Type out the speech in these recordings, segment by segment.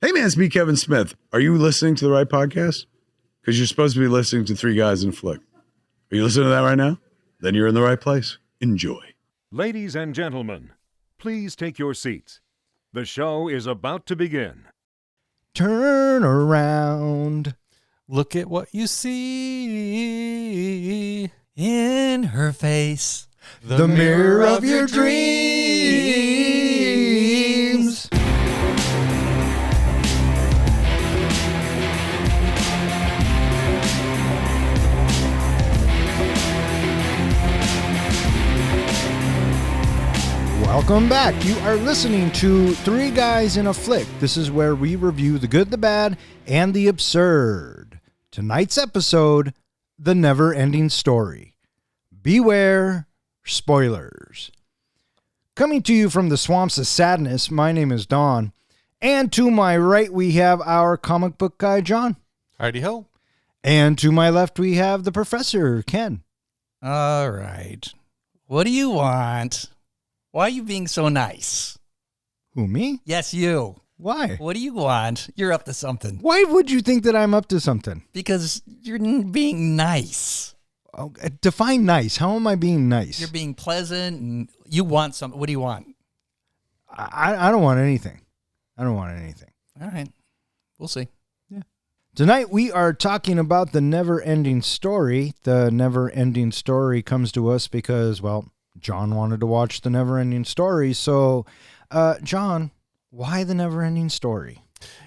Hey man, it's me, Kevin Smith. Are you listening to the right podcast? Because you're supposed to be listening to Three Guys in a Flick. Are you listening to that right now? Then you're in the right place. Enjoy. Ladies and gentlemen, please take your seats. The show is about to begin. Turn around. Look at what you see in her face. The mirror of your dreams. Welcome back. You are listening to Three Guys in a Flick. This is where we review the good, the bad, and the absurd. Tonight's episode, The NeverEnding Story. Beware spoilers. Coming to you from the swamps of sadness, my name is Don. And to my right, we have our comic book guy, John. Heidi ho. And to my left, we have the professor, Ken. All right. What do you want? Why are you being so nice? Who, me? Yes, you. Why? What do you want? You're up to something. Why would you think that I'm up to something? Because you're being nice. Oh, define nice. How am I being nice? You're being pleasant and you want something. What do you want? I don't want anything. I don't want anything. All right. We'll see. Yeah. Tonight we are talking about the NeverEnding Story. The NeverEnding Story comes to us because, well, John wanted to watch the NeverEnding Story. So, John, why the NeverEnding Story?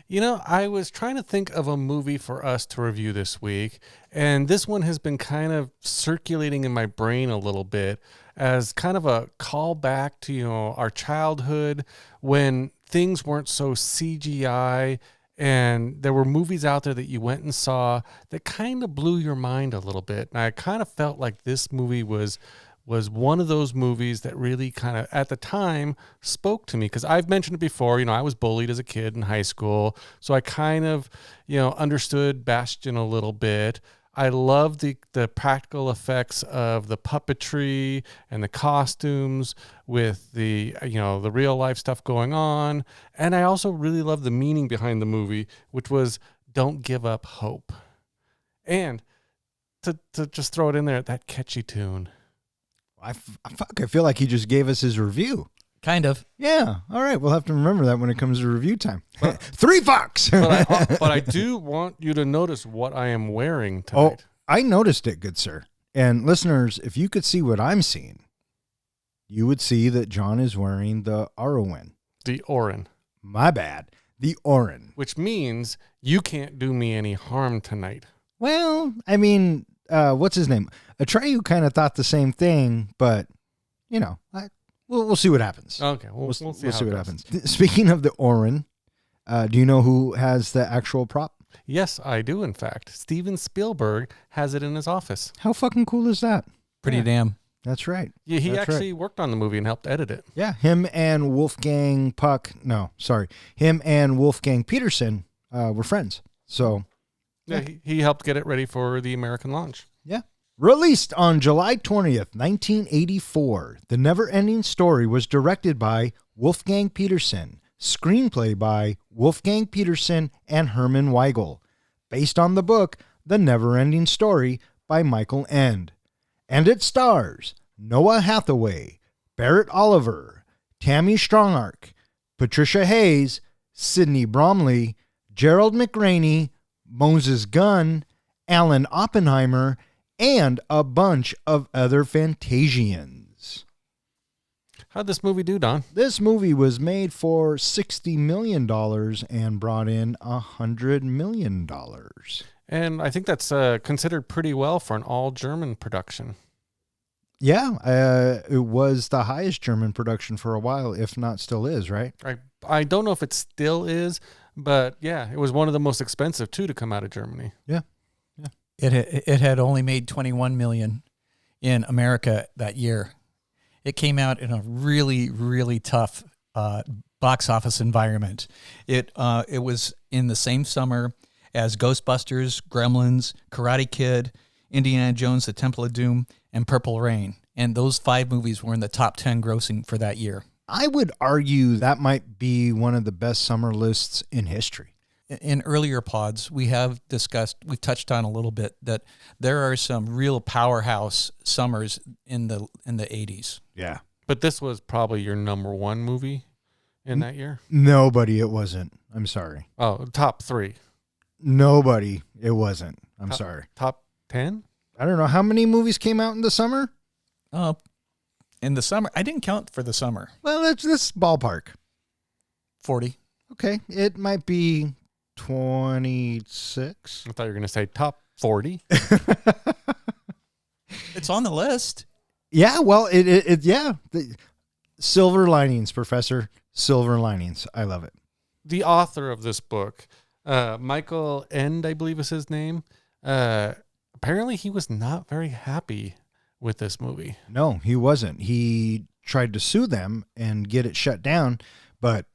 You know, I was trying to think of a movie for us to review this week, and this one has been kind of circulating in my brain a little bit as kind of a callback to, you know, our childhood when things weren't so CGI and there were movies out there that you went and saw that kind of blew your mind a little bit. And I kind of felt like this movie was one of those movies that really kind of, at the time, spoke to me. Because I've mentioned it before, you know, I was bullied as a kid in high school. So I kind of, you know, understood Bastion a little bit. I love the practical effects of the puppetry and the costumes with the, you know, the real life stuff going on. And I also really love the meaning behind the movie, which was don't give up hope. And to just throw it in there, that catchy tune. I feel like he just gave us his review. Kind of. Yeah. All right. We'll have to remember that when it comes to review time. $3. But I do want you to notice what I am wearing tonight. Oh, I noticed it, good sir. And listeners, if you could see what I'm seeing, you would see that John is wearing the Arwen. The Orin. My bad. The Orin. Which means you can't do me any harm tonight. Well, I mean, what's his name? Atreyu kind of thought the same thing, but, you know, we'll see what happens. Okay, we'll see what happens. Speaking of the Orin, do you know who has the actual prop? Yes, I do, in fact. Steven Spielberg has it in his office. How fucking cool is that? Pretty damn. That's right. Yeah, he That's actually worked on the movie and helped edit it. Yeah, him and Wolfgang Peterson were friends. So, yeah, he helped get it ready for the American launch. Yeah. Released on July 20th, 1984, The NeverEnding Story was directed by Wolfgang Peterson, screenplay by Wolfgang Peterson and Herman Weigel, based on the book The NeverEnding Story by Michael Ende. And it stars Noah Hathaway, Barrett Oliver, Tammy Strongark, Patricia Hayes, Sidney Bromley, Gerald McRaney, Moses Gunn, Alan Oppenheimer, and a bunch of other Fantasians. How'd this movie do, Don? This movie was made for $60 million and brought in $100 million. And I think that's considered pretty well for an all-German production. Yeah, it was the highest German production for a while, if not still is, right? I don't know if it still is, but yeah, it was one of the most expensive, too, to come out of Germany. Yeah. It had only made $21 million in America that year. It came out in a really, really tough box office environment. It was in the same summer as Ghostbusters, Gremlins, Karate Kid, Indiana Jones, The Temple of Doom, and Purple Rain. And those 5 movies were in the top 10 grossing for that year. I would argue that might be one of the best summer lists in history. In earlier pods, we've touched on a little bit that there are some real powerhouse summers in the 80s. Yeah. But this was probably your number one movie in that year? Nobody, it wasn't. I'm sorry. Oh, top 3. Nobody, it wasn't. I'm sorry. Top 10? I don't know. How many movies came out in the summer? In the summer, I didn't count for the summer. Well, that's this ballpark. 40. Okay. It might be 26. I thought you were going to say top 40. It's on the list. Yeah, well, yeah. Silver linings, Professor. Silver linings. I love it. The author of this book, Michael End, I believe is his name. Apparently he was not very happy with this movie. No, he wasn't. He tried to sue them and get it shut down, but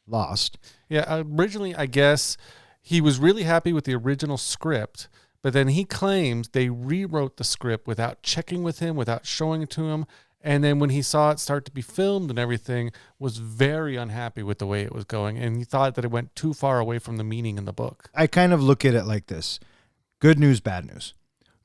lost. Yeah, originally, I guess he was really happy with the original script, but then he claims they rewrote the script without checking with him, without showing it to him. And then when he saw it start to be filmed and everything, was very unhappy with the way it was going. And he thought that it went too far away from the meaning in the book. I kind of look at it like this. Good news, bad news.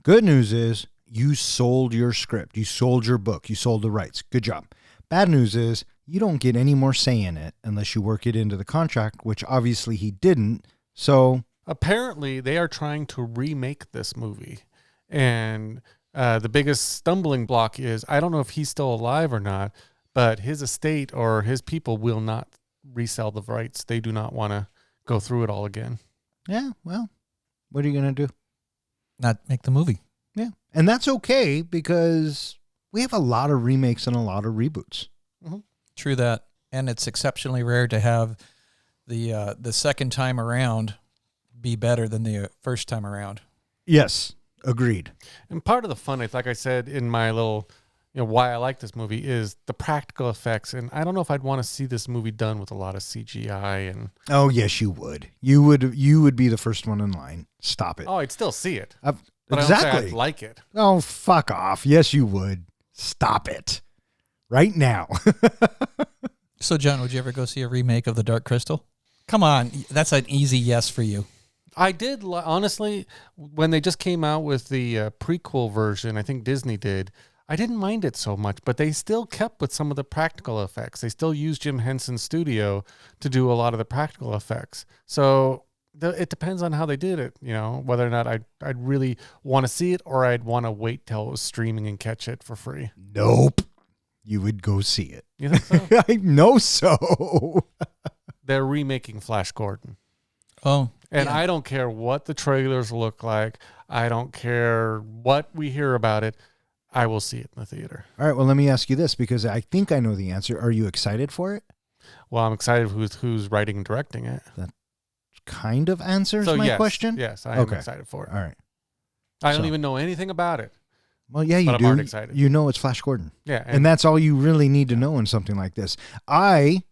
Good news is you sold your script. You sold your book. You sold the rights. Good job. Bad news is you don't get any more say in it unless you work it into the contract, which obviously he didn't. So apparently they are trying to remake this movie. And the biggest stumbling block is, I don't know if he's still alive or not, but his estate or his people will not resell the rights. They do not want to go through it all again. yeah, well, what are you going to do? Not make the movie. Yeah. And that's okay because we have a lot of remakes and a lot of reboots. Mm-hmm. True that. And it's exceptionally rare to have the second time around be better than the first time around. Yes, agreed. And part of the fun, like I said in my little, why I like this movie is the practical effects. And I don't know if I'd want to see this movie done with a lot of CGI. And Oh, yes, you would. You would be the first one in line. Stop it. oh, I'd still see it. But I don't exactly. think I'd like it. Oh, fuck off. Yes, you would. Stop it. Right now. So, John, would you ever go see a remake of The Dark Crystal? Come on. That's an easy yes for you. I did, honestly, when they just came out with the prequel version, I think Disney did, I didn't mind it so much, but they still kept with some of the practical effects. They still used Jim Henson's studio to do a lot of the practical effects. So it depends on how they did it, whether or not I'd really want to see it or I'd want to wait till it was streaming and catch it for free. Nope. You would go see it. You think so? I know so. They're remaking Flash Gordon. Oh, And yeah. I don't care what the trailers look like. I don't care what we hear about it. I will see it in the theater. All right, well, let me ask you this because I think I know the answer. Are you excited for it? Well, I'm excited who's writing and directing it. Kind of answers my yes, question? Yes, I am excited for it. All right. I don't So- even know anything about it. Well, yeah, you But I'm do. already excited. You know it's Flash Gordon. Yeah. And that's all you really need to know in something like this. I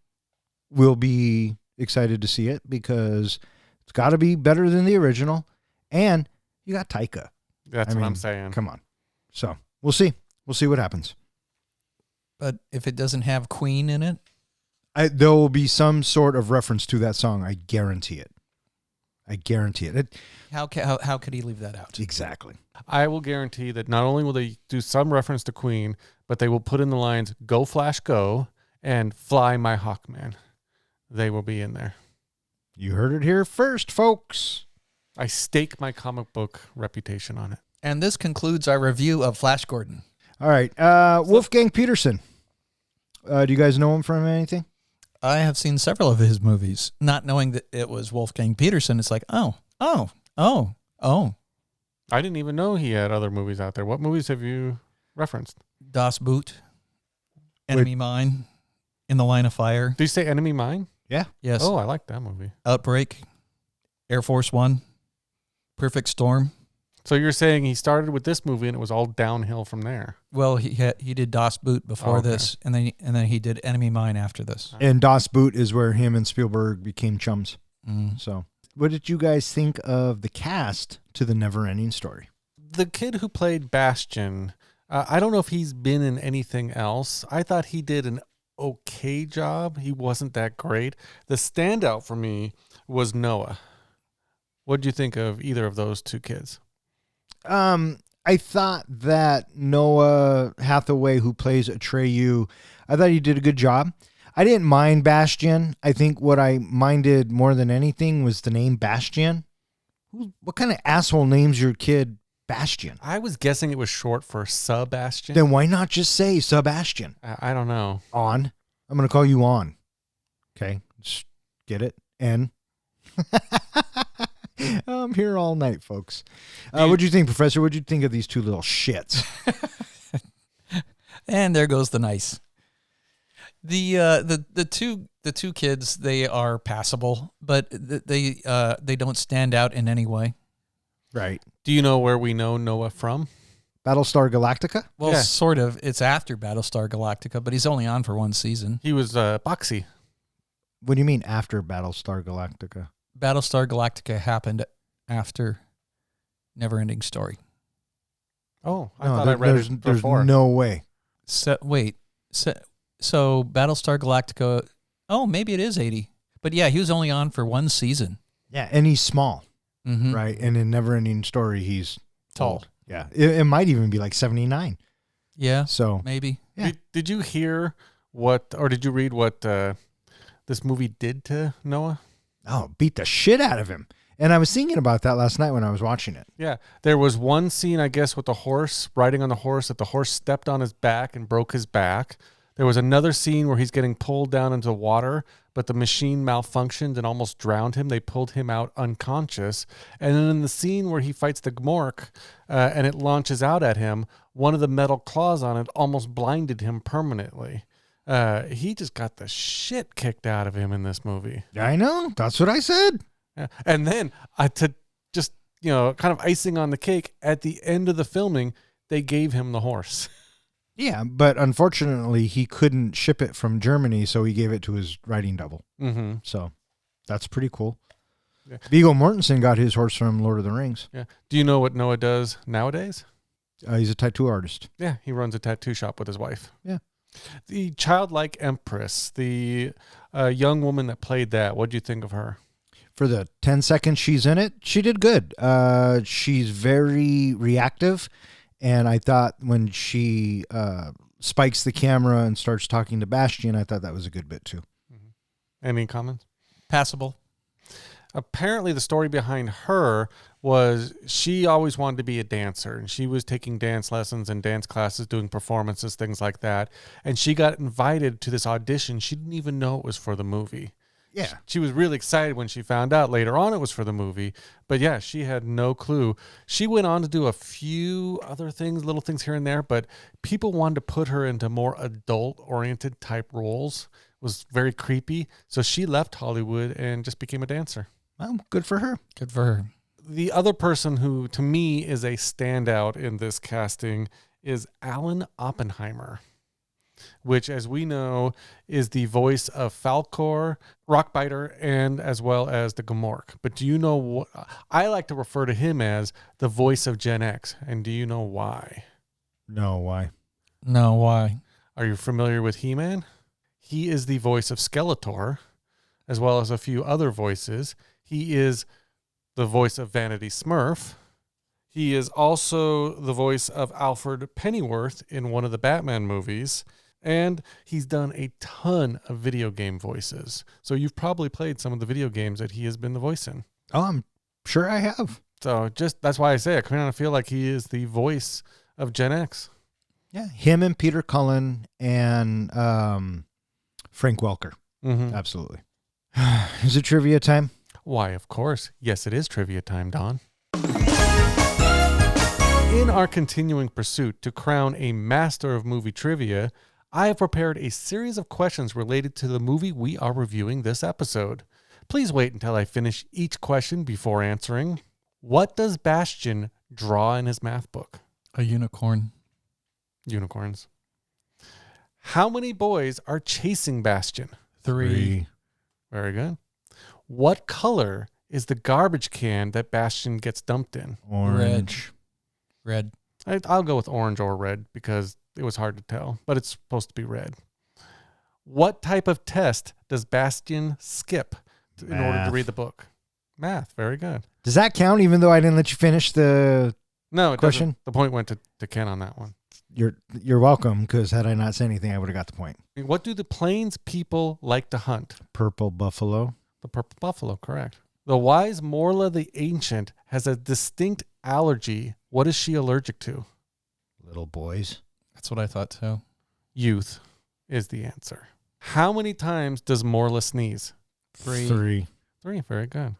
will be excited to see it because it's got to be better than the original. And you got Taika. that's what I'm saying. Come on. So we'll see. We'll see what happens. But if it doesn't have Queen in it, There will be some sort of reference to that song. I guarantee it. I guarantee it. how could he leave that out? Exactly. I will guarantee that not only will they do some reference to Queen, but they will put in the lines, "Go Flash, go," and "Fly my Hawkman." They will be in there. You heard it here first, folks. I stake my comic book reputation on it. And this concludes our review of Flash Gordon. All right. Wolfgang Peterson. Do you guys know him from anything? I have seen several of his movies. Not knowing that it was Wolfgang Peterson, it's like, oh. I didn't even know he had other movies out there. What movies have you referenced? Das Boot, Enemy Mine, In the Line of Fire. Did you say Enemy Mine? Yeah. Yes. Oh, I like that movie. Outbreak, Air Force One, Perfect Storm. So you're saying he started with this movie and it was all downhill from there? Well, he did Das Boot before Okay. this, and then he did Enemy Mine after this. And Das Boot is where him and Spielberg became chums. Mm. So, what did you guys think of the cast to the NeverEnding Story? The kid who played Bastion, I don't know if he's been in anything else. I thought he did an okay job. He wasn't that great. The standout for me was Noah. What did you think of either of those two kids? I thought that Noah Hathaway, who plays Atreyu, I thought he did a good job. I didn't mind Bastian. I think what I minded more than anything was the name Bastian. What kind of asshole names your kid Bastian? I was guessing it was short for Sebastian. Then why not just say Sebastian? I don't know. On. I'm going to call you On. Okay. Just get it? N. I'm here all night, folks. What'd you think, Professor? What'd you think of these two little shits? And there goes the nice. The two kids, they are passable, but they don't stand out in any way. Right. Do you know where we know Noah from? Battlestar Galactica? Well, Yeah. sort of. It's after Battlestar Galactica, but he's only on for one season. He was Boxy. What do you mean after Battlestar Galactica? Battlestar Galactica happened after NeverEnding Story. Oh, I thought I read it there's before. no way. So Battlestar Galactica. Oh, maybe it is 80. But yeah, he was only on for one season. Yeah, and he's small, Mm-hmm. right? And in Neverending Story, he's Tall. old. Yeah, it might even be like 79. Yeah, So maybe. Yeah. Did you hear did you read what this movie did to Noah? beat the shit out of him. And I was thinking about that last night when I was watching it. Yeah, there was one scene, I guess, with the horse, riding on the horse, that the horse stepped on his back and broke his back. There was another scene where he's getting pulled down into water, but the machine malfunctioned and almost drowned him. They pulled him out unconscious. And then in the scene where he fights the Gmork and it launches out at him, one of the metal claws on it almost blinded him permanently. He just got the shit kicked out of him in this movie. I know. That's what I said. Yeah. And then to just, kind of icing on the cake, at the end of the filming, they gave him the horse. Yeah, but unfortunately, he couldn't ship it from Germany, so he gave it to his writing double. Mm-hmm. So that's pretty cool. Yeah. Viggo Mortensen got his horse from Lord of the Rings. Yeah. Do you know what Noah does nowadays? He's a tattoo artist. Yeah, he runs a tattoo shop with his wife. Yeah. The childlike empress, the young woman that played that, what do you think of her? For the 10 seconds she's in it, she did good. She's very reactive. And I thought when she spikes the camera and starts talking to Bastian, I thought that was a good bit too. Any comments? Passable. Apparently the story behind her was she always wanted to be a dancer, and she was taking dance lessons and dance classes, doing performances, things like that. And she got invited to this audition. She didn't even know it was for the movie. Yeah. She was really excited when she found out later on it was for the movie. But yeah, she had no clue. She went on to do a few other things, little things here and there, but people wanted to put her into more adult-oriented type roles. It was very creepy. So she left Hollywood and just became a dancer. Well, good for her. Good for her. The other person who, to me, is a standout in this casting is Alan Oppenheimer, which, as we know, is the voice of Falkor, Rockbiter, and as well as the Gmork. But do you know what? I like to refer to him as the voice of Gen X. And do you know why? No, why? No, why? Are you familiar with He-Man? He is the voice of Skeletor, as well as a few other voices. He is the voice of Vanity Smurf. He is also the voice of Alfred Pennyworth in one of the Batman movies. And he's done a ton of video game voices. So you've probably played some of the video games that he has been the voice in. Oh, I'm sure I have. So that's why I say I kind of feel like he is the voice of Gen X. Yeah. Him and Peter Cullen and Frank Welker. Mm-hmm. Absolutely. Is it trivia time? Why, of course. Yes, it is trivia time, Don. In our continuing pursuit to crown a master of movie trivia, I have prepared a series of questions related to the movie we are reviewing this episode. Please wait until I finish each question before answering. What does Bastian draw in his math book? A unicorn. Unicorns. How many boys are chasing Bastian? 3. Very good. What color is the garbage can that Bastian gets dumped in? Orange. Red. I'll go with orange or red because it was hard to tell, but it's supposed to be red. What type of test does Bastian skip in order to Math. read the book? Math. Very good. Does that count even though I didn't let you finish the No, it question? doesn't. The point went to Ken on that one. You're welcome, because had I not said anything, I would have got the point. What do the plains people like to hunt? Purple buffalo. The purple buffalo, correct. The wise Morla the Ancient has a distinct allergy. What is she allergic to? Little boys. That's what I thought too. Youth is the answer. How many times does Morla sneeze? 3. 3. 3, very good.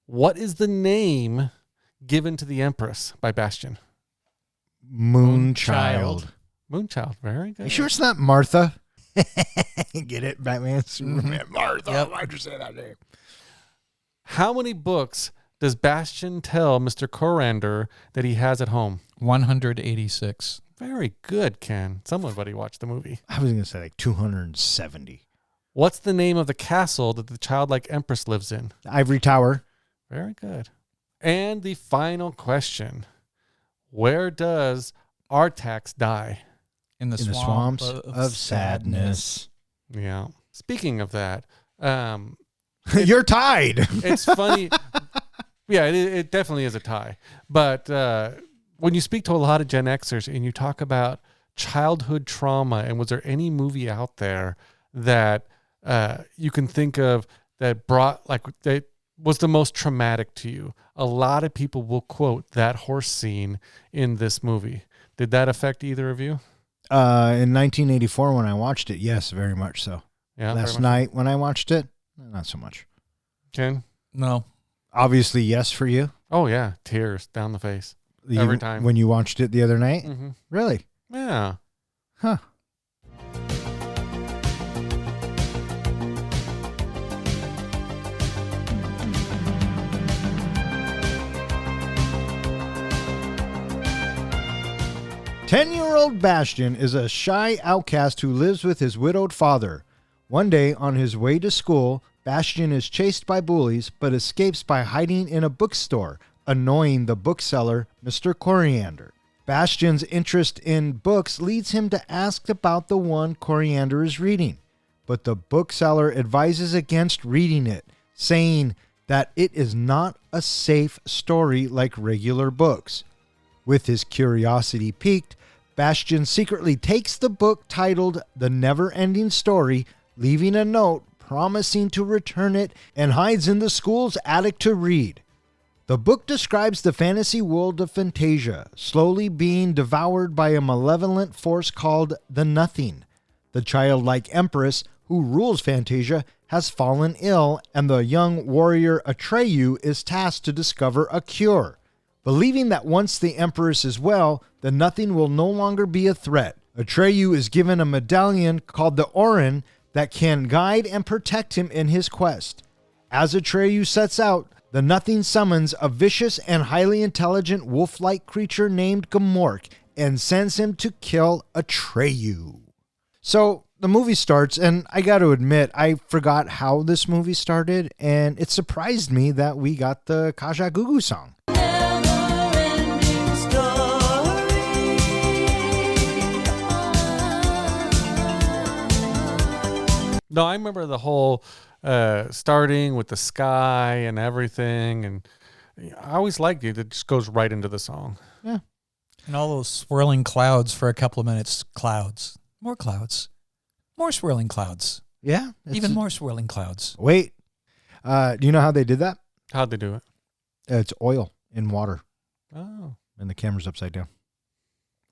What is the given to the Empress by Bastian? Moonchild. Moonchild, very You good. sure it's not Martha? Get it, Batman? Superman. Martha. Yep. Why'd you say that name? How many books does Bastian tell Mr. Corander that he has at home? 186. Very good, Ken. Somebody watched the movie. I was going to say like 270. What's the name of the castle that the childlike Empress lives in? Ivory Tower. Very good. And the final question. Where does Artax die? In the In the swamps of sadness. Yeah. Speaking of that, You're tied. it's funny. Yeah, it definitely is a tie. But when you speak to a lot of Gen Xers and you talk about childhood trauma, and was there any movie out there that you can think of that that was the most traumatic to you? A lot of people will quote that horse scene in this movie. Did that affect either of you? In 1984 when I watched it, yes, very much so. Yeah. Last night when I watched it, not so much. Ken? No. Obviously, yes for you. Oh, yeah. Tears down the face. Every time. When you watched it the other night? Mm-hmm. Really? Yeah. Huh. Ten-year-old Bastian is a shy outcast who lives with his widowed father. One day, on his way to school, Bastian is chased by bullies, but escapes by hiding in a bookstore, annoying the bookseller, Mr. Coriander. Bastian's interest in books leads him to ask about the one Coriander is reading, but the bookseller advises against reading it, saying that it is not a safe story like regular books. With his curiosity piqued, Bastian secretly takes the book titled The NeverEnding Story, leaving a note promising to return it, and hides in the school's attic to read. The book describes the fantasy world of Fantasia, slowly being devoured by a malevolent force called the Nothing. The childlike empress who rules Fantasia has fallen ill, and the young warrior Atreyu is tasked to discover a cure. Believing that once the empress is well, the Nothing will no longer be a threat, Atreyu is given a medallion called the Orin that can guide and protect him in his quest. As Atreyu sets out, the Nothing summons a vicious and highly intelligent wolf-like creature named Gamork and sends him to kill Atreyu. So the movie starts, and I got to admit, I forgot how this movie started, and it surprised me that we got the Kaja Gugu song. No, I remember the whole starting with the sky and everything, and I always liked it. It just goes right into the song. Yeah. And all those swirling clouds for a couple of minutes. Clouds. More clouds. More swirling clouds. Yeah. Even more swirling clouds. Wait. Do you know how they did that? How'd they do it? It's oil in water, Oh. and the camera's upside down.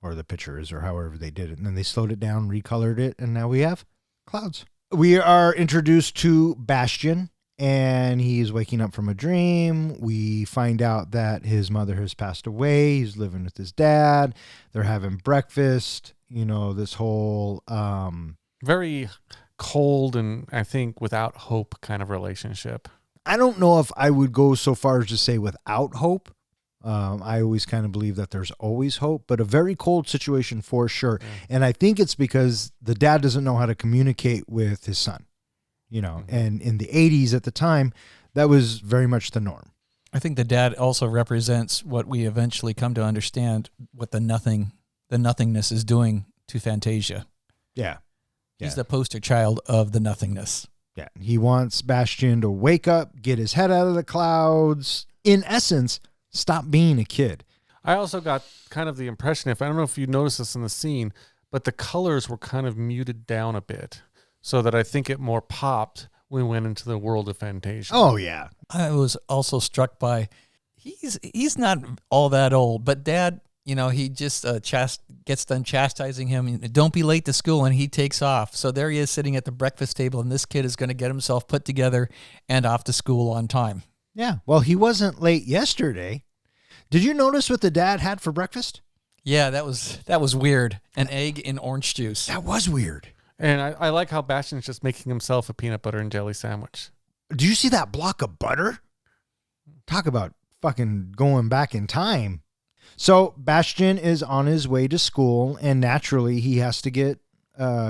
Or the picture is, or however they did it. And then they slowed it down, recolored it, and now we have clouds. We are introduced to Bastian, and he's waking up from a dream. We find out that his mother has passed away. He's living with his dad. They're having breakfast. You know, this whole... Very cold and, I think, without hope kind of relationship. I don't know if I would go so far as to say without hope. I always kind of believe that there's always hope, but a very cold situation for sure. Yeah. And I think it's because the dad doesn't know how to communicate with his son, you know, and in the 80s at the time, that was very much the norm. I think the dad also represents what we eventually come to understand what the nothingness is doing to Fantasia. Yeah. He's the poster child of the nothingness. Yeah, he wants Bastion to wake up, get his head out of the clouds. In essence, stop being a kid. I also got kind of the impression, I don't know if you noticed this in the scene, but the colors were kind of muted down a bit so that I think it more popped when we went into the world of Fantasia. Oh, yeah. I was also struck by, he's not all that old, but Dad, he just gets done chastising him. Don't be late to school, and he takes off. So there he is sitting at the breakfast table, and this kid is going to get himself put together and off to school on time. Yeah, well, he wasn't late yesterday. Did you notice what the dad had for breakfast? Yeah, that was weird. An egg in orange juice. That was weird. And I like how Bastion's just making himself a peanut butter and jelly sandwich. Do you see that block of butter? Talk about fucking going back in time. So Bastion is on his way to school, and naturally he has to get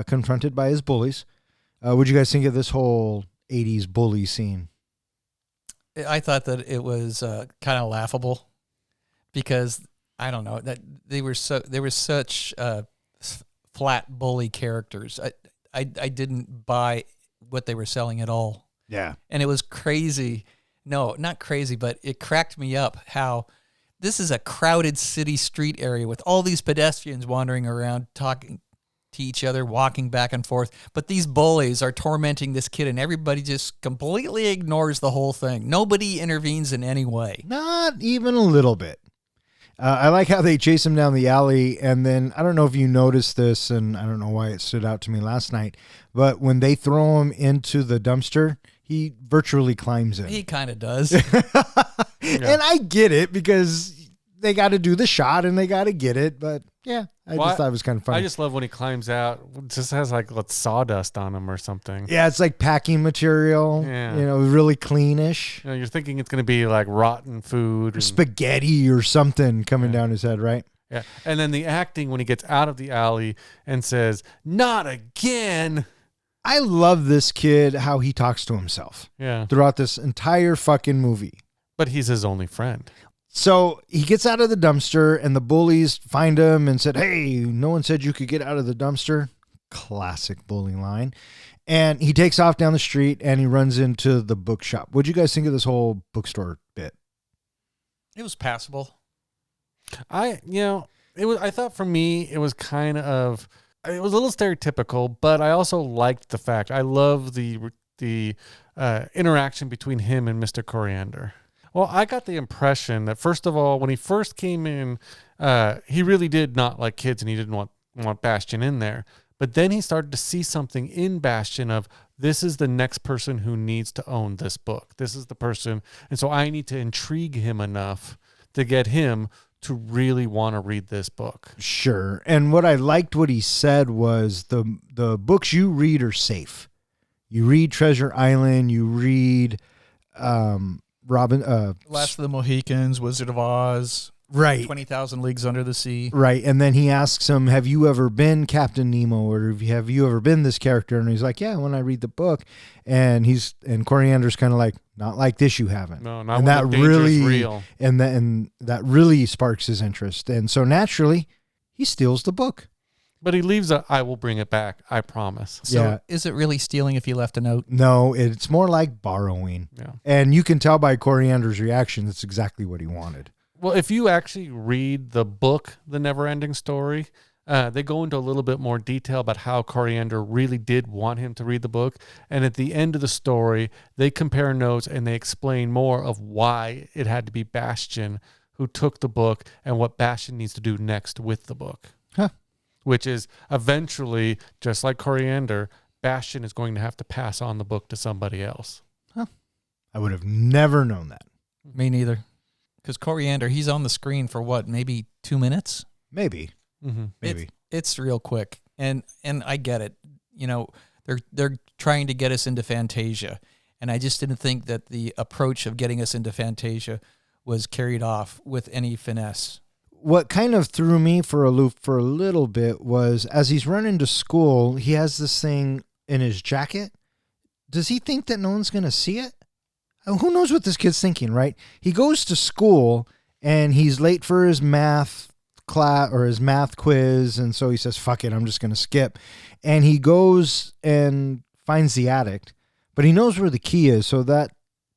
confronted by his bullies. What'd you guys think of this whole 80s bully scene? I thought that it was kind of laughable because I don't know that they were such flat bully characters. I didn't buy what they were selling at all. Yeah. And it was crazy. No, not crazy, but it cracked me up how this is a crowded city street area with all these pedestrians wandering around, talking to each other, walking back and forth. But these bullies are tormenting this kid, and everybody just completely ignores the whole thing. Nobody intervenes in any way. Not even a little bit. I like how they chase him down the alley, and then I don't know if you noticed this, and I don't know why it stood out to me last night, but when they throw him into the dumpster, he virtually climbs in. He kind of does. And I get it because they got to do the shot and they got to get it, but yeah, I just thought it was kind of funny. I just love when he climbs out. It just has like sawdust on him or something. Yeah, it's like packing material, really cleanish. You're thinking it's going to be like rotten food. Or spaghetti or something coming down his head, right? Yeah. And then the acting when he gets out of the alley and says, "Not again." I love this kid, how he talks to himself. Yeah. Throughout this entire fucking movie. But he's his only friend. So he gets out of the dumpster and the bullies find him and said, "Hey, no one said you could get out of the dumpster." Classic bully line. And he takes off down the street and he runs into the bookshop. What'd you guys think of this whole bookstore bit? It was passable. I thought for me, it was kind of, it was a little stereotypical, but I also liked the fact, I love the interaction between him and Mr. Coriander. Well, I got the impression that, first of all, when he first came in, he really did not like kids and he didn't want Bastion in there. But then he started to see something in Bastion of, this is the next person who needs to own this book. This is the person. And so I need to intrigue him enough to get him to really want to read this book. Sure. And what I liked what he said was the books you read are safe. You read Treasure Island, you read Last of the Mohicans, Wizard of Oz, right? 20,000 Leagues Under the Sea, right? And then he asks him, "Have you ever been Captain Nemo, or have you ever been this character?" And he's like, "Yeah, when I read the book." And Coriander's kind of like, "Not like this, you haven't." No, not and when that the danger is really real. And that really sparks his interest, and so naturally, he steals the book. But he leaves I will bring it back, I promise. So Yeah. is it really stealing if he left a note? No, it's more like borrowing. Yeah. And you can tell by Coriander's reaction, that's exactly what he wanted. Well, if you actually read the book, The NeverEnding Story, they go into a little bit more detail about how Coriander really did want him to read the book. And at the end of the story, they compare notes and they explain more of why it had to be Bastion who took the book and what Bastion needs to do next with the book. Huh. Which is eventually, just like Coriander, Bastion is going to have to pass on the book to somebody else. Huh. I would have never known that. Me neither. Because Coriander, he's on the screen for what, maybe 2 minutes? Maybe. Mm-hmm. Maybe. It's real quick. And I get it. They're trying to get us into Fantasia. And I just didn't think that the approach of getting us into Fantasia was carried off with any finesse. What kind of threw me for a loop for a little bit was as he's running to school, he has this thing in his jacket. Does he think that no one's going to see it? Who knows what this kid's thinking, right? He goes to school and he's late for his math class or his math quiz. And so he says, fuck it, I'm just going to skip. And he goes and finds the attic, but he knows where the key is. So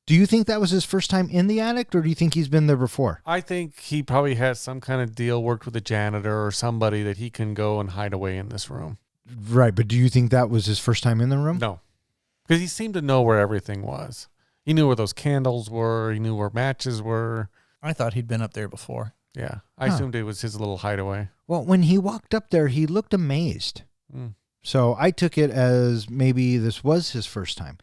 do you think that was his first time in the attic, or do you think he's been there before? I think he probably has some kind of deal, worked with a janitor or somebody that he can go and hide away in this room. Right. But do you think that was his first time in the room? No, because he seemed to know where everything was. He knew where those candles were. He knew where matches were. I thought he'd been up there before. Yeah. I assumed it was his little hideaway. Well, when he walked up there, he looked amazed. So I took it as maybe this was his first time.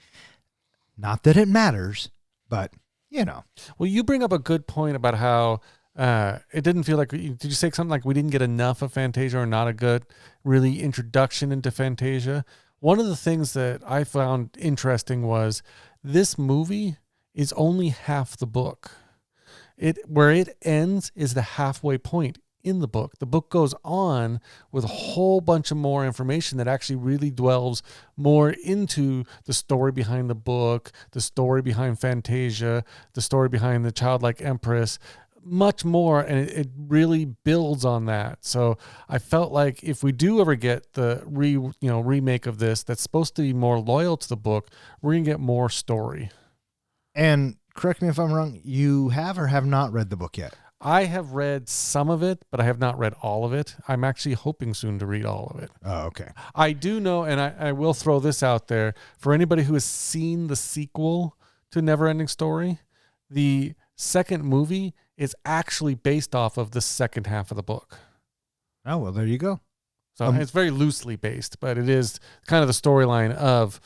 Not that it matters, but, you know. Well, you bring up a good point about how it didn't feel like, did you say something like we didn't get enough of Fantasia or not a good really introduction into Fantasia? One of the things that I found interesting was this movie is only half the book. Where it ends is the halfway point in the book. The book goes on with a whole bunch of more information that actually really dwells more into the story behind the book, the story behind Fantasia, the story behind the childlike empress, much more, and it really builds on that. So I felt like if we do ever get the remake of this that's supposed to be more loyal to the book, we're gonna get more story. And correct me if I'm wrong, you have or have not read the book yet? I have read some of it, but I have not read all of it. I'm actually hoping soon to read all of it. Oh, okay. I do know, and I will throw this out there, for anybody who has seen the sequel to NeverEnding Story, the second movie is actually based off of the second half of the book. Oh, well, there you go. So it's very loosely based, but it is kind of the storyline of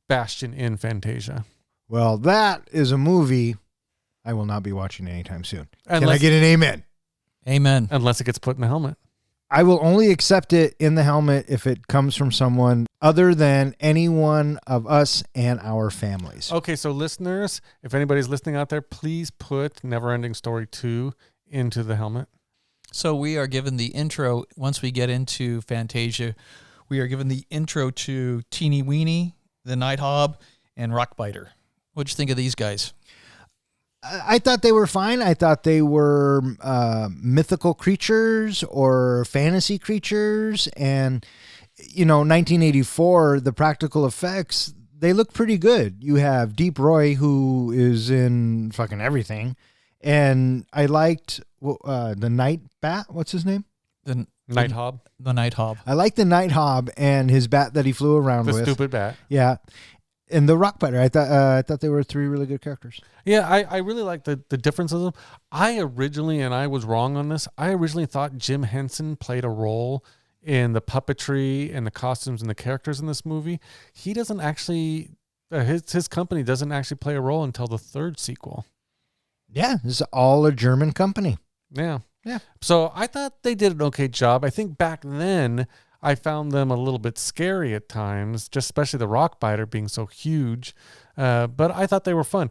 Bastion in Fantasia. Well, that is a movie I will not be watching anytime soon. Can I Unless- get an amen? Amen. Unless it gets put in the helmet. I will only accept it in the helmet if it comes from someone other than any one of us and our families. Okay, so listeners, if anybody's listening out there, please put NeverEnding Story 2 into the helmet. So we are given the intro. Once we get into Fantasia, we are given the intro to Teeny Weeny, the Night Hob, and Rockbiter. What'd you think of these guys? I thought they were fine. I thought they were mythical creatures or fantasy creatures. And, 1984, the practical effects, they look pretty good. You have Deep Roy, who is in fucking everything. And I liked the Night Bat. What's his name? The Night Hob. The Night Hob. I like the Night Hob and his bat that he flew around The with. stupid bat. Yeah. And the Rockbiter. I thought they were three really good characters. Yeah, I really like the difference of them. I originally, and I was wrong on this, I originally thought Jim Henson played a role in the puppetry and the costumes and the characters in this movie. He doesn't actually, his company doesn't actually play a role until the third sequel. Yeah, this is all a German company. Yeah. Yeah. So I thought they did an okay job. I think back then I found them a little bit scary at times, just especially the Rockbiter being so huge. But I thought they were fun.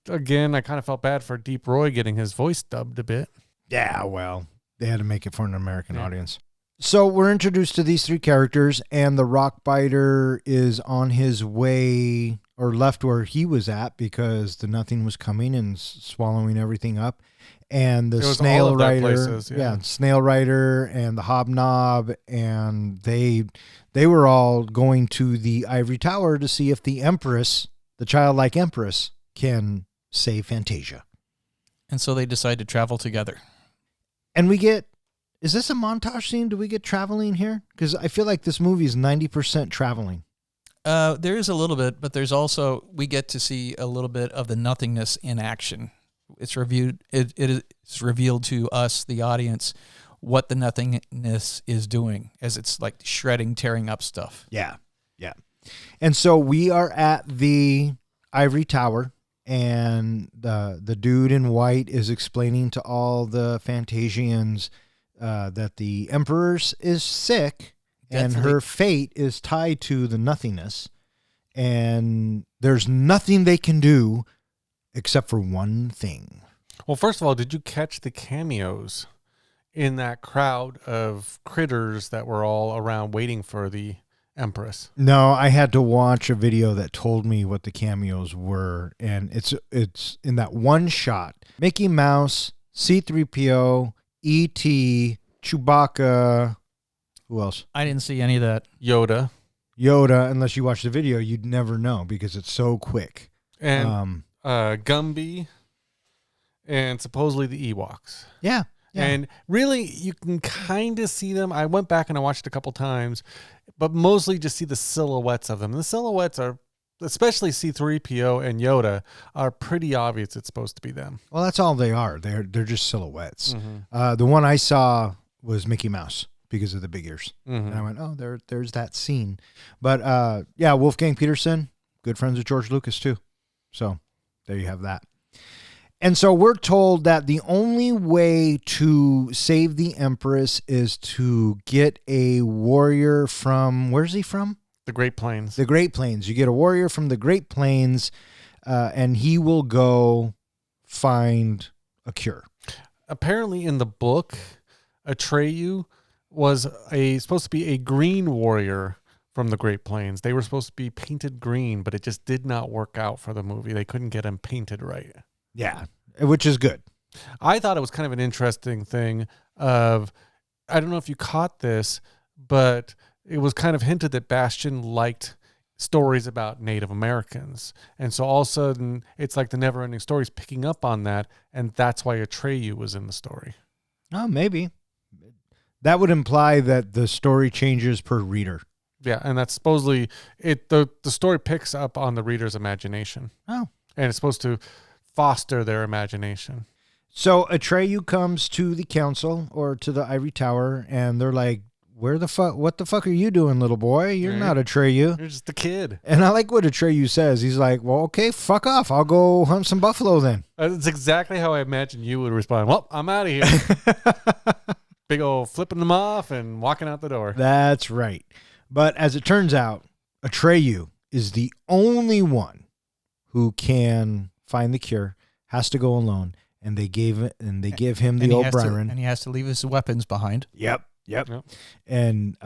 Again, I kind of felt bad for Deep Roy getting his voice dubbed a bit. Yeah, well, they had to make it for an American audience. So we're introduced to these three characters, and the Rockbiter is on his way or left where he was at because the Nothing was coming and swallowing everything up. And the Snail Rider, Snail Rider and the Hobnob, and they were all going to the Ivory Tower to see if the Empress, the childlike Empress, can save Fantasia. And so they decide to travel together. And we get, is this a montage scene? Do we get traveling here? Because I feel like this movie is 90% traveling. There is a little bit, but there's also, we get to see a little bit of the nothingness in action. It's reviewed. It is revealed to us, the audience, what the nothingness is doing as it's like shredding, tearing up stuff. Yeah. Yeah. And so we are at the Ivory Tower, and the dude in white is explaining to all the Fantasians that the Emperor is sick and her fate is tied to the nothingness, and there's nothing they can do except for one thing. Well, first of all, did you catch the cameos in that crowd of critters that were all around waiting for the Empress? No, I had to watch a video that told me what the cameos were, and it's in that one shot. Mickey Mouse, C-3PO, E.T., Chewbacca. Who else? I didn't see any of that. Yoda Yoda. Unless you watch the video, you'd never know because it's so quick. and Gumby and supposedly the Ewoks. Yeah. And really, you can kind of see them. I went back and I watched a couple times, but mostly just see the silhouettes of them. The silhouettes are, especially C-3PO and Yoda, are pretty obvious it's supposed to be them. Well, that's all they are. They're just silhouettes. The one I saw was Mickey Mouse because of the big ears. And I went, oh, there's that scene. But yeah, Wolfgang Peterson, good friends with George Lucas too. So there you have that. And so we're told that the only way to save the Empress is to get a warrior from, where's he from? The Great Plains. The Great Plains. You get a warrior from the Great Plains, and he will go find a cure. Apparently in the book, Atreyu was supposed to be a green warrior from the Great Plains. They were supposed to be painted green, but it just did not work out for the movie. They couldn't get him painted right. Yeah, which is good. I thought it was kind of an interesting thing of, I don't know if you caught this, but it was kind of hinted that Bastian liked stories about Native Americans. And so all of a sudden, it's like the NeverEnding Story is picking up on that, and that's why Atreyu was in the story. Oh, maybe. That would imply that the story changes per reader. Yeah, and that's supposedly, the story picks up on the reader's imagination. Oh. And it's supposed to foster their imagination. So Atreyu comes to the council or to the Ivory Tower, and they're like, what the fuck are you doing, little boy? You're not Atreyu. You're just a kid. And I like what Atreyu says. He's like, well, okay, fuck off. I'll go hunt some buffalo then. That's exactly how I imagine you would respond. Well, I'm out of here. Big old flipping them off and walking out the door. That's right. But as it turns out, Atreyu is the only one who can find the cure, has to go alone, and they give him the old Byron. And he has to leave his weapons behind. Yep. And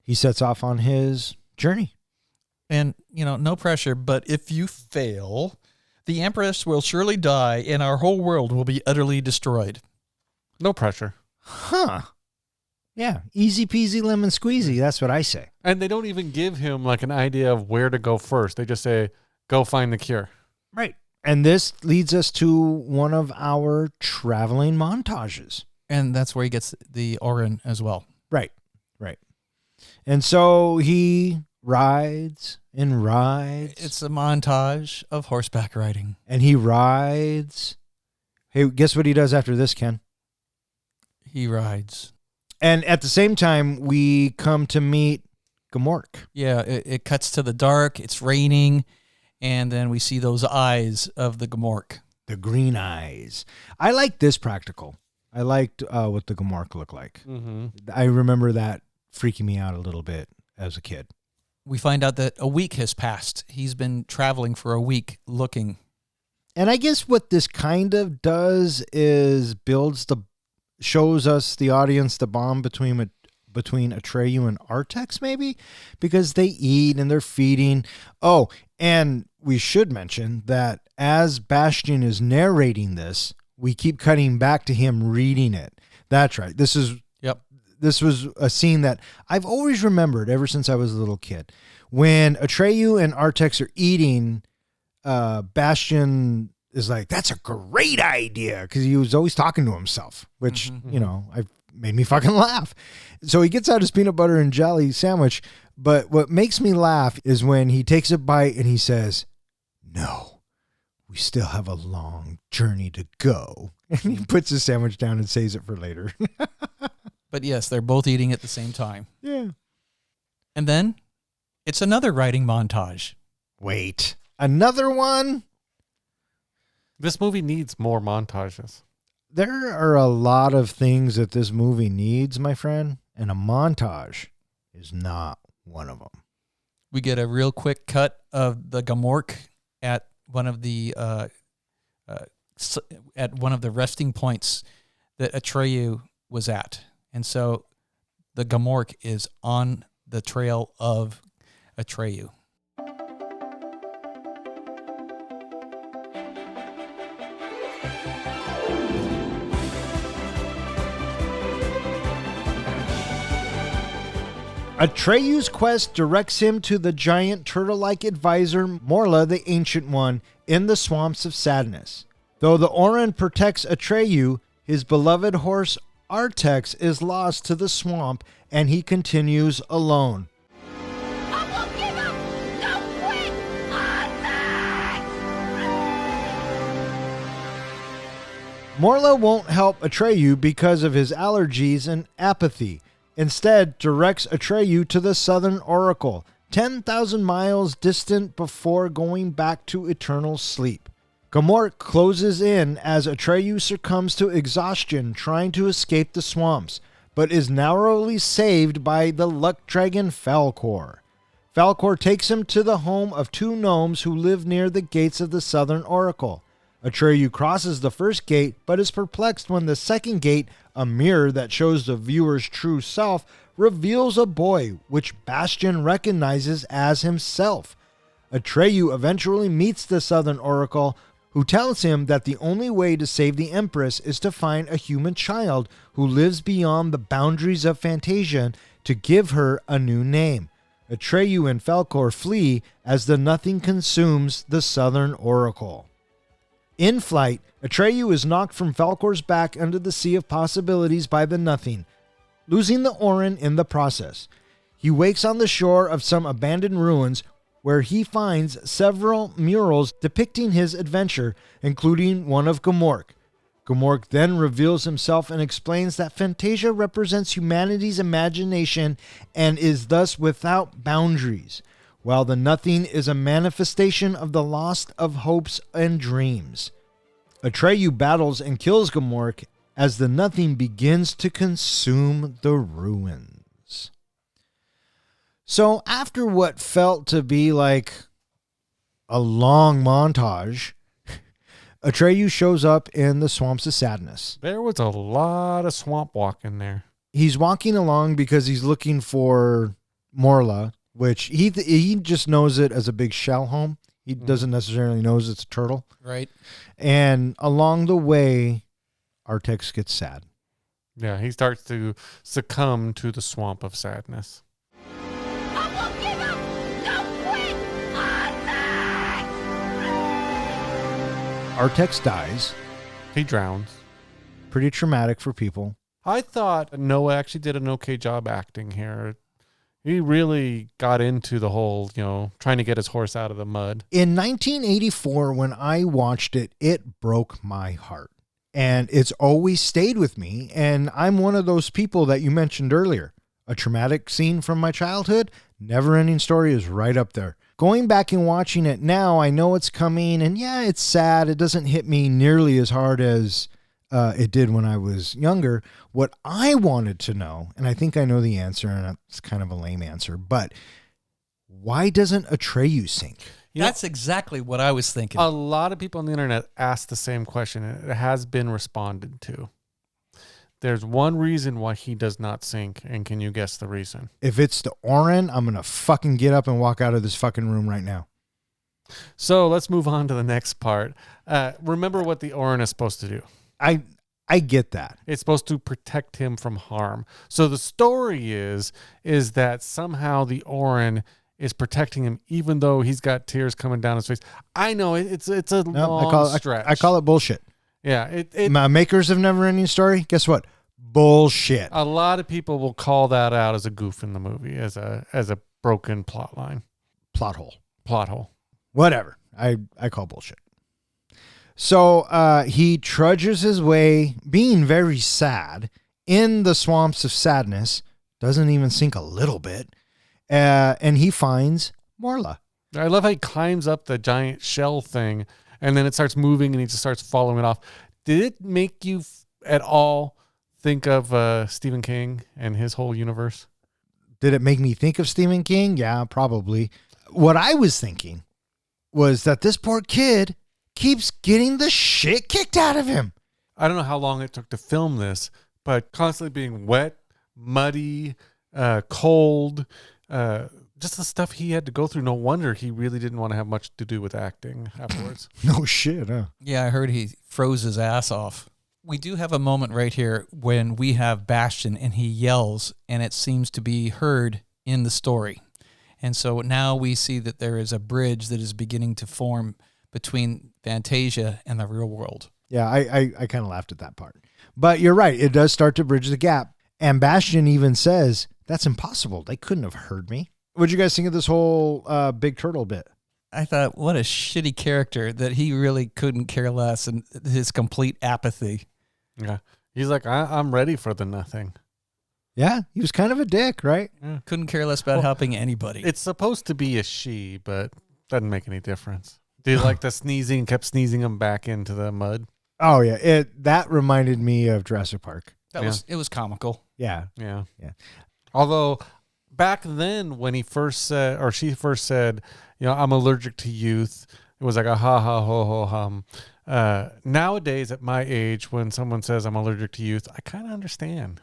he sets off on his journey. And, no pressure, but if you fail, the Empress will surely die and our whole world will be utterly destroyed. No pressure. Huh. Yeah. Easy peasy lemon squeezy. That's what I say. And they don't even give him like an idea of where to go first. They just say, go find the cure. Right. And this leads us to one of our traveling montages. And that's where he gets the Orin as well. Right. And so he rides and rides. It's a montage of horseback riding. And he rides. Hey, guess what he does after this, Ken? He rides. And at the same time, we come to meet Gamork. Yeah, it cuts to the dark. It's raining. And then we see those eyes of the Gamork. The green eyes. I like this practical. I liked what the Gamork looked like. Mm-hmm. I remember that freaking me out a little bit as a kid. We find out that a week has passed. He's been traveling for a week looking. And I guess what this kind of does is shows us, the audience, the bond between Atreyu and Artax, maybe, because they eat and they're feeding. Oh, and we should mention that as Bastian is narrating this, we keep cutting back to him reading it. That's right. This was a scene that I've always remembered ever since I was a little kid. When Atreyu and Artax are eating, Bastian is like, that's a great idea, because he was always talking to himself, which, I made me fucking laugh. So he gets out his peanut butter and jelly sandwich, but what makes me laugh is when he takes a bite and he says, no, we still have a long journey to go. And he puts his sandwich down and saves it for later. But yes, they're both eating at the same time. Yeah. And then it's another riding montage. Wait, another one? This movie needs more montages. There are a lot of things that this movie needs, my friend, and a montage is not one of them. We get a real quick cut of the Gamork at one of the resting points that Atreyu was at. And so the Gamork is on the trail of Atreyu. Atreyu's quest directs him to the giant turtle-like advisor Morla the Ancient One in the Swamps of Sadness. Though the Orin protects Atreyu, his beloved horse Artax is lost to the swamp and he continues alone. I won't give up! Don't quit! Morla won't help Atreyu because of his allergies and apathy. Instead, directs Atreyu to the Southern Oracle, 10,000 miles distant before going back to eternal sleep. Gamork closes in as Atreyu succumbs to exhaustion trying to escape the swamps, but is narrowly saved by the luck dragon Falkor. Falkor takes him to the home of two gnomes who live near the gates of the Southern Oracle. Atreyu crosses the first gate, but is perplexed when the second gate, a mirror that shows the viewer's true self, reveals a boy, which Bastian recognizes as himself. Atreyu eventually meets the Southern Oracle, who tells him that the only way to save the Empress is to find a human child who lives beyond the boundaries of Fantasia to give her a new name. Atreyu and Falkor flee as the Nothing consumes the Southern Oracle. In flight, Atreyu is knocked from Falkor's back under the sea of possibilities by the Nothing, losing the Orin in the process. He wakes on the shore of some abandoned ruins where he finds several murals depicting his adventure, including one of Gamork. Gamork then reveals himself and explains that Fantasia represents humanity's imagination and is thus without boundaries, while the Nothing is a manifestation of the lost of hopes and dreams. Atreyu battles and kills Gamork as the Nothing begins to consume the ruins. So after what felt to be like a long montage, Atreyu shows up in the Swamps of Sadness. There was a lot of swamp walking there. He's walking along because he's looking for Morla, which he just knows it as a big shell home. He doesn't necessarily knows it's a turtle. Right. And along the way, Artax gets sad. Yeah, he starts to succumb to the swamp of sadness. I won't give up! Don't quit! Artax dies. He drowns. Pretty traumatic for people. I thought Noah actually did an okay job acting here. He really got into the whole, trying to get his horse out of the mud. In 1984, when I watched it, it broke my heart. And it's always stayed with me. And I'm one of those people that you mentioned earlier. A traumatic scene from my childhood, NeverEnding Story is right up there. Going back and watching it now, I know it's coming. And yeah, it's sad. It doesn't hit me nearly as hard as it did when I was younger. What I wanted to know, and I think I know the answer, and it's kind of a lame answer, but why doesn't Atreyu sink? That's exactly what I was thinking. A lot of people on the internet asked the same question, and it has been responded to. There's one reason why he does not sink, and can you guess the reason? If it's the Orin, I'm going to fucking get up and walk out of this fucking room right now. So let's move on to the next part. Remember what the Orin is supposed to do. I get that. It's supposed to protect him from harm. So the story is that somehow the Orin is protecting him, even though he's got tears coming down his face. I know it's a long stretch. I call it bullshit. Yeah, Makers of NeverEnding Story, guess what? Bullshit. A lot of people will call that out as a goof in the movie, as a broken plot line, Plot hole. Whatever. I call bullshit. So he trudges his way, being very sad, in the Swamps of Sadness. Doesn't even sink a little bit. And he finds Morla. I love how he climbs up the giant shell thing, and then it starts moving, and he just starts following it off. Did it make you at all think of Stephen King and his whole universe? Did it make me think of Stephen King? Yeah, probably. What I was thinking was that this poor kid keeps getting the shit kicked out of him. I don't know how long it took to film this, but constantly being wet, muddy, cold, just the stuff he had to go through. No wonder he really didn't want to have much to do with acting afterwards. No shit, huh? Yeah, I heard he froze his ass off. We do have a moment right here when we have Bastian and he yells, and it seems to be heard in the story. And so now we see that there is a bridge that is beginning to form between Fantasia and the real world. Yeah, I kind of laughed at that part. But you're right. It does start to bridge the gap. And Bastion even says, that's impossible. They couldn't have heard me. What'd you guys think of this whole Big Turtle bit? I thought, what a shitty character that he really couldn't care less, and his complete apathy. Yeah. He's like, I'm ready for the nothing. Yeah, he was kind of a dick, right? Yeah. Couldn't care less about helping anybody. It's supposed to be a she, but doesn't make any difference. Do you like the sneezing? Kept sneezing him back into the mud. Oh, yeah. That reminded me of Jurassic Park. It was comical. Yeah. Yeah. Yeah. Although back then when he first said, or she first said, I'm allergic to youth, it was like a ha ha ho ho hum. Nowadays at my age, when someone says I'm allergic to youth, I kind of understand.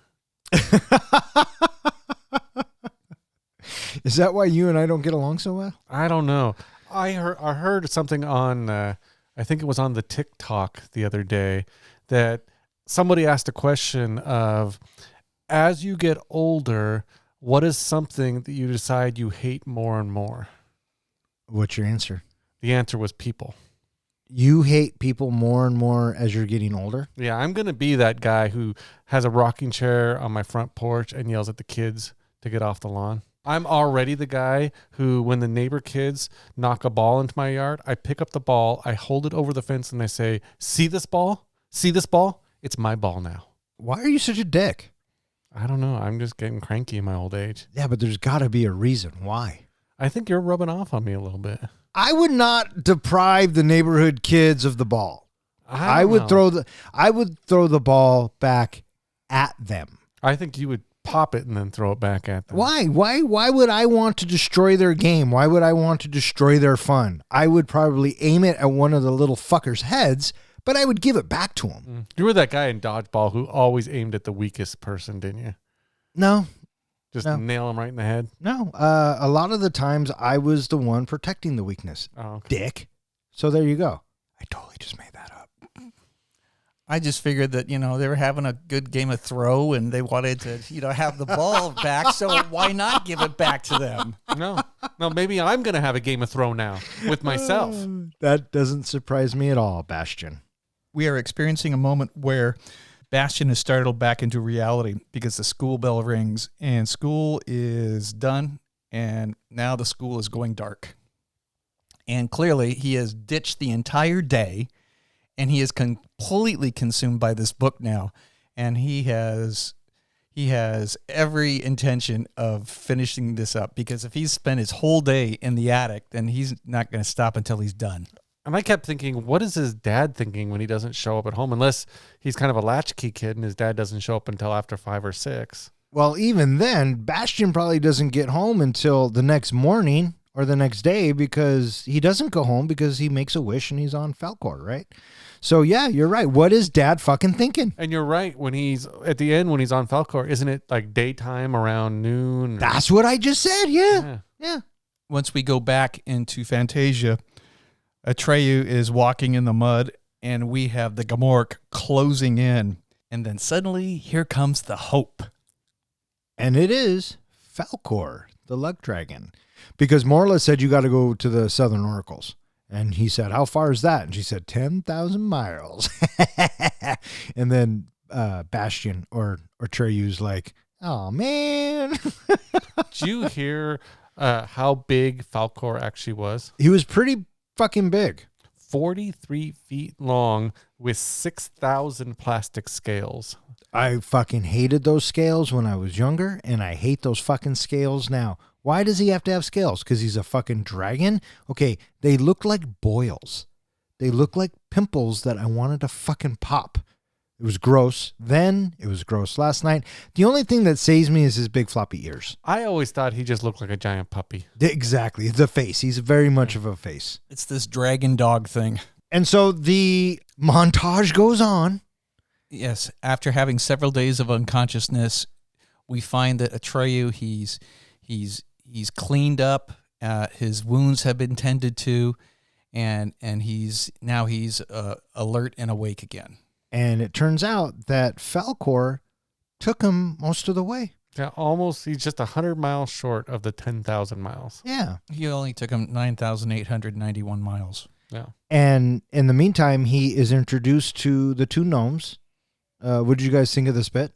Is that why you and I don't get along so well? I don't know. I heard something on, I think it was on the TikTok the other day, that somebody asked a question of, as you get older, what is something that you decide you hate more and more? What's your answer? The answer was people. You hate people more and more as you're getting older? Yeah, I'm going to be that guy who has a rocking chair on my front porch and yells at the kids to get off the lawn. I'm already the guy who, when the neighbor kids knock a ball into my yard, I pick up the ball, I hold it over the fence, and I say, see this ball? See this ball? It's my ball now. Why are you such a dick? I don't know. I'm just getting cranky in my old age. Yeah, but there's got to be a reason why. I think you're rubbing off on me a little bit. I would not deprive the neighborhood kids of the ball. I would throw the ball back at them. I think you would pop it and then throw it back at them. Why? Why would I want to destroy their game? Why would I want to destroy their fun? I would probably aim it at one of the little fuckers' heads, but I would give it back to him. You were that guy in dodgeball who always aimed at the weakest person, didn't you? No. Just No. nail him right in the head? No. A lot of the times I was the one protecting the weakness. Oh, okay. Dick. So there you go. I totally just made that up. I just figured that, they were having a good game of throw and they wanted to, have the ball back. So why not give it back to them? No, maybe I'm going to have a game of throw now with myself. That doesn't surprise me at all, Bastion. We are experiencing a moment where Bastion is startled back into reality because the school bell rings and school is done. And now the school is going dark. And clearly he has ditched the entire day. And he is completely consumed by this book now. And he has every intention of finishing this up, because if he's spent his whole day in the attic, then he's not going to stop until he's done. And I kept thinking, what is his dad thinking when he doesn't show up at home? Unless he's kind of a latchkey kid and his dad doesn't show up until after 5 or 6. Well, even then, Bastion probably doesn't get home until the next morning or the next day, because he doesn't go home because he makes a wish and he's on Falcor, right? So yeah, you're right. What is Dad fucking thinking? And you're right. When he's at the end, when he's on Falcor, isn't it like daytime around noon? That's what I just said. Yeah. Once we go back into Fantasia, Atreyu is walking in the mud and we have the Gamorrean closing in. And then suddenly here comes the hope. And it is Falcor, the luck dragon. Because Morla said you got to go to the Southern Oracles. And he said, how far is that? And she said, 10,000 miles. And then Bastion or Treyu's like, oh, man. Did you hear how big Falcor actually was? He was pretty fucking big. 43 feet long with 6,000 plastic scales. I fucking hated those scales when I was younger, and I hate those fucking scales now. Why does he have to have scales? Because he's a fucking dragon? Okay, they look like boils. They look like pimples that I wanted to fucking pop. It was gross then. It was gross last night. The only thing that saves me is his big floppy ears. I always thought he just looked like a giant puppy. Exactly. It's a face. He's very much of a face. It's this dragon dog thing. And so the montage goes on. Yes, after having several days of unconsciousness, we find that Atreyu, he's cleaned up, his wounds have been tended to, and he's alert and awake again. And it turns out that Falcor took him most of the way. Yeah, almost. He's just 100 miles short of the 10,000 miles. Yeah. He only took him 9,891 miles. Yeah. And in the meantime, he is introduced to the two gnomes. What did you guys think of this bit?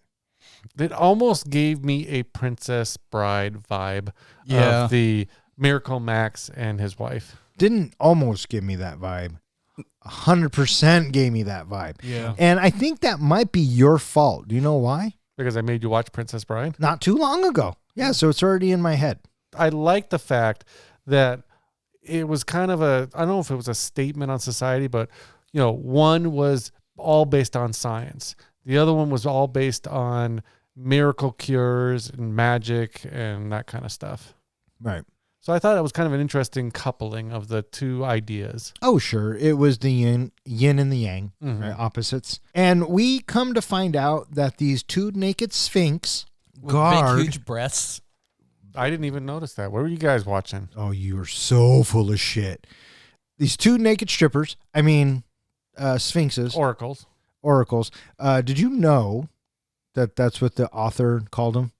It almost gave me a Princess Bride vibe of the Miracle Max and his wife. Didn't almost give me that vibe. 100% gave me that vibe. Yeah. And I think that might be your fault. Do you know why? Because I made you watch Princess Bride. Not too long ago. Yeah, so it's already in my head. I like the fact that it was kind of I don't know if it was a statement on society, but, one was all based on science. The other one was all based on miracle cures and magic and that kind of stuff. Right. So I thought it was kind of an interesting coupling of the two ideas. Oh, sure. It was the yin and the yang, right? Opposites. And we come to find out that these two naked sphinx With guard. big, huge breasts. I didn't even notice that. What were you guys watching? Oh, you are so full of shit. These two naked strippers, sphinxes, oracles. Did you know that that's what the author called them?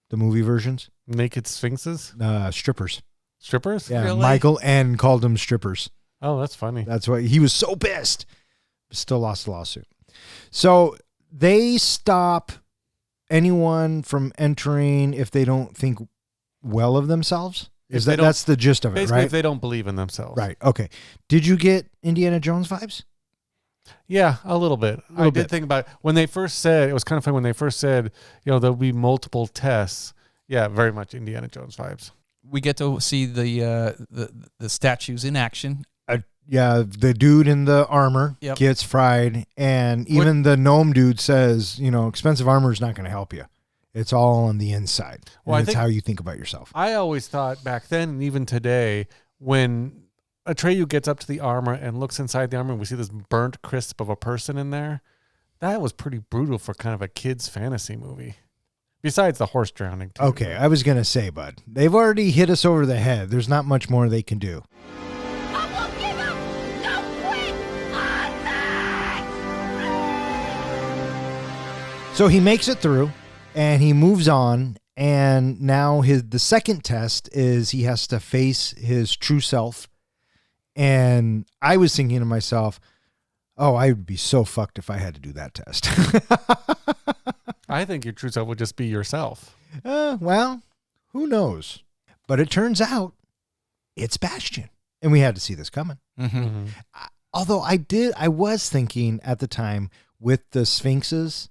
The movie versions? Naked sphinxes? Strippers. Strippers? Yeah, Really? Michael N. called them strippers. Oh, that's funny. That's why he was so pissed. Still lost the lawsuit. So they stop anyone from entering if they don't think well of themselves. That's the gist of it, Basically, right? if they don't believe in themselves. Right. Okay. Did you get Indiana Jones vibes? Yeah, a little bit. I did think about it. When they first said, it was kind of funny when they first said, there'll be multiple tests. Yeah, very much Indiana Jones vibes. We get to see the statues in action. Yeah, the dude in the armor gets fried, and even the gnome dude says, expensive armor is not going to help you. It's all on the inside. Well, and it's how you think about yourself. I always thought back then, and even today, when Atreyu gets up to the armor and looks inside the armor, and we see this burnt crisp of a person in there, that was pretty brutal for kind of a kid's fantasy movie. Besides the horse drowning, too. Okay, I was going to say, bud, they've already hit us over the head. There's not much more they can do. I won't give up! No quit! On So he makes it through, and he moves on, and now the second test is he has to face his true self. And I was thinking to myself, oh, I would be so fucked if I had to do that test. I think your true self would just be yourself. Well, who knows? But it turns out it's Bastion. And we had to see this coming. Mm-hmm. Although I was thinking at the time with the Sphinxes,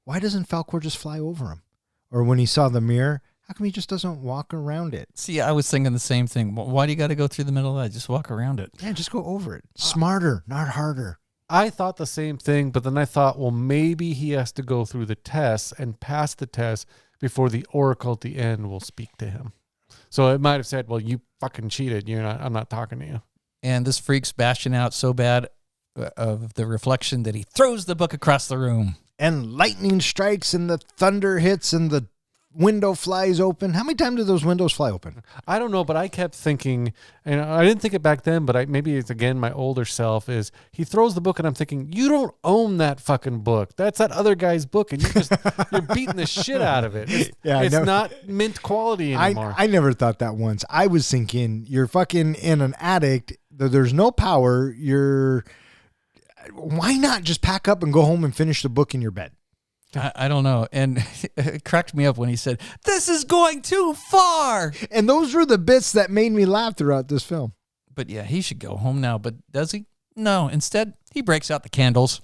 why doesn't Falkor just fly over him? Or when he saw the mirror, how come he just doesn't walk around it? See, I was thinking the same thing. Why do you got to go through the middle of that? Just walk around it. Yeah, just go over it. Smarter, not harder. I thought the same thing, but then I thought, well, maybe he has to go through the tests and pass the test before the oracle at the end will speak to him. So it might have said, well, you fucking cheated. I'm not talking to you. And this freaks Bastion out so bad of the reflection that he throws the book across the room. And lightning strikes and the thunder hits and the window flies open. How many times do those windows fly open? I don't know, but I kept thinking, and I didn't think it back then, but maybe it's, again, my older self, is he throws the book and I'm thinking, you don't own that fucking book. That's that other guy's book, and you're beating the shit out of it. It's not mint quality anymore. I never thought that once. I was thinking, you're fucking in an attic, there's no power, why not just pack up and go home and finish the book in your bed? I don't know. And it cracked me up when he said, this is going too far. And those were the bits that made me laugh throughout this film. But yeah, he should go home now. But does he? No. Instead, he breaks out the candles.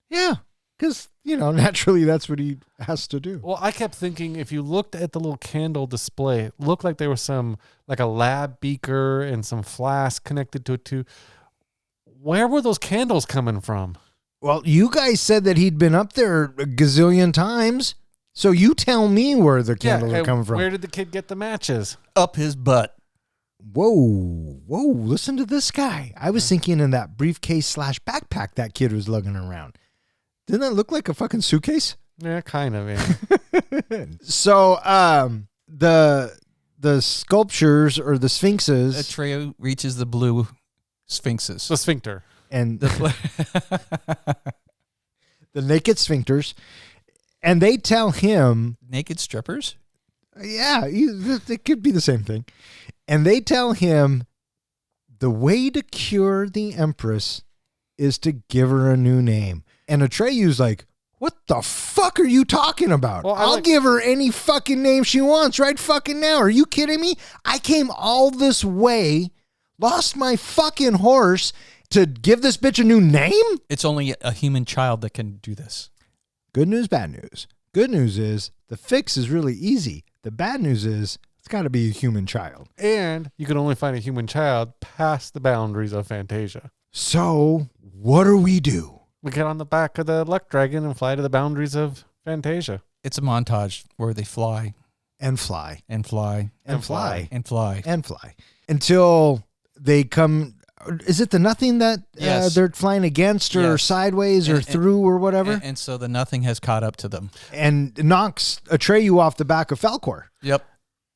Yeah, because, naturally that's what he has to do. Well, I kept thinking, if you looked at the little candle display, it looked like there was like a lab beaker and some flask connected to it too. Where were those candles coming from? Well, you guys said that he'd been up there a gazillion times. So you tell me where the candles are coming from. Where did the kid get the matches? Up his butt. Whoa, listen to this guy. I was thinking in that briefcase / backpack that kid was lugging around. Didn't that look like a fucking suitcase? Yeah, kind of, yeah. So the sculptures or the sphinxes. Atreyu reaches the blue sphinxes. The sphincter. And the naked sphincters, and they tell him Naked strippers? Yeah, it could be the same thing. And they tell him the way to cure the Empress is to give her a new name. And Atreyu's like, what the fuck are you talking about? Well, I'll give her any fucking name she wants right fucking now. Are you kidding me? I came all this way, lost my fucking horse to give this bitch a new name? It's only a human child that can do this. Good news, bad news. Good news is the fix is really easy. The bad news is it's got to be a human child. And you can only find a human child past the boundaries of Fantasia. So what do we do? We get on the back of the luck dragon and fly to the boundaries of Fantasia. It's a montage where they fly And fly. and fly And fly. and fly. And fly. Until they come. Is it the nothing that Yes. they're flying against or Yes. sideways or through or whatever? And so the nothing has caught up to them. And knocks Atreyu off the back of Falcor. Yep.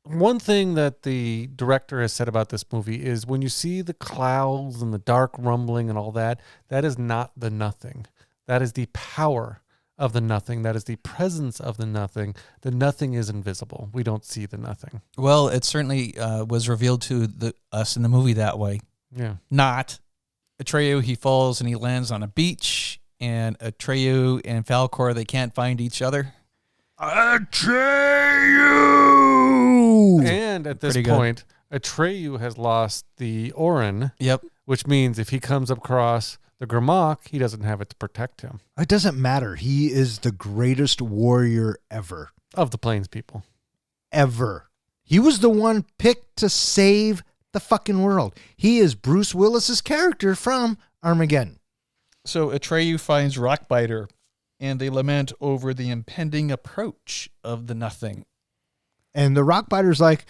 One thing that the director has said about this movie is when you see the clouds and the dark rumbling and all that, that is not the nothing. That is the power of the nothing. That is the presence of the nothing. The nothing is invisible. We don't see the nothing. Well, it certainly was revealed to us in the movie that way. Yeah. Not Atreyu, he falls and he lands on a beach, and Atreyu and Falcor, they can't find each other. Atreyu! And at this Pretty good. point, Atreyu has lost the Orin, Yep. which means if he comes across the Grimmock, he doesn't have it to protect him. It doesn't matter. He is the greatest warrior ever. Of the Plains people. Ever. He was the one picked to save the fucking world. He is Bruce Willis's character from Armageddon. So Atreyu finds Rockbiter, and they lament over the impending approach of the nothing. And the Rockbiter's like,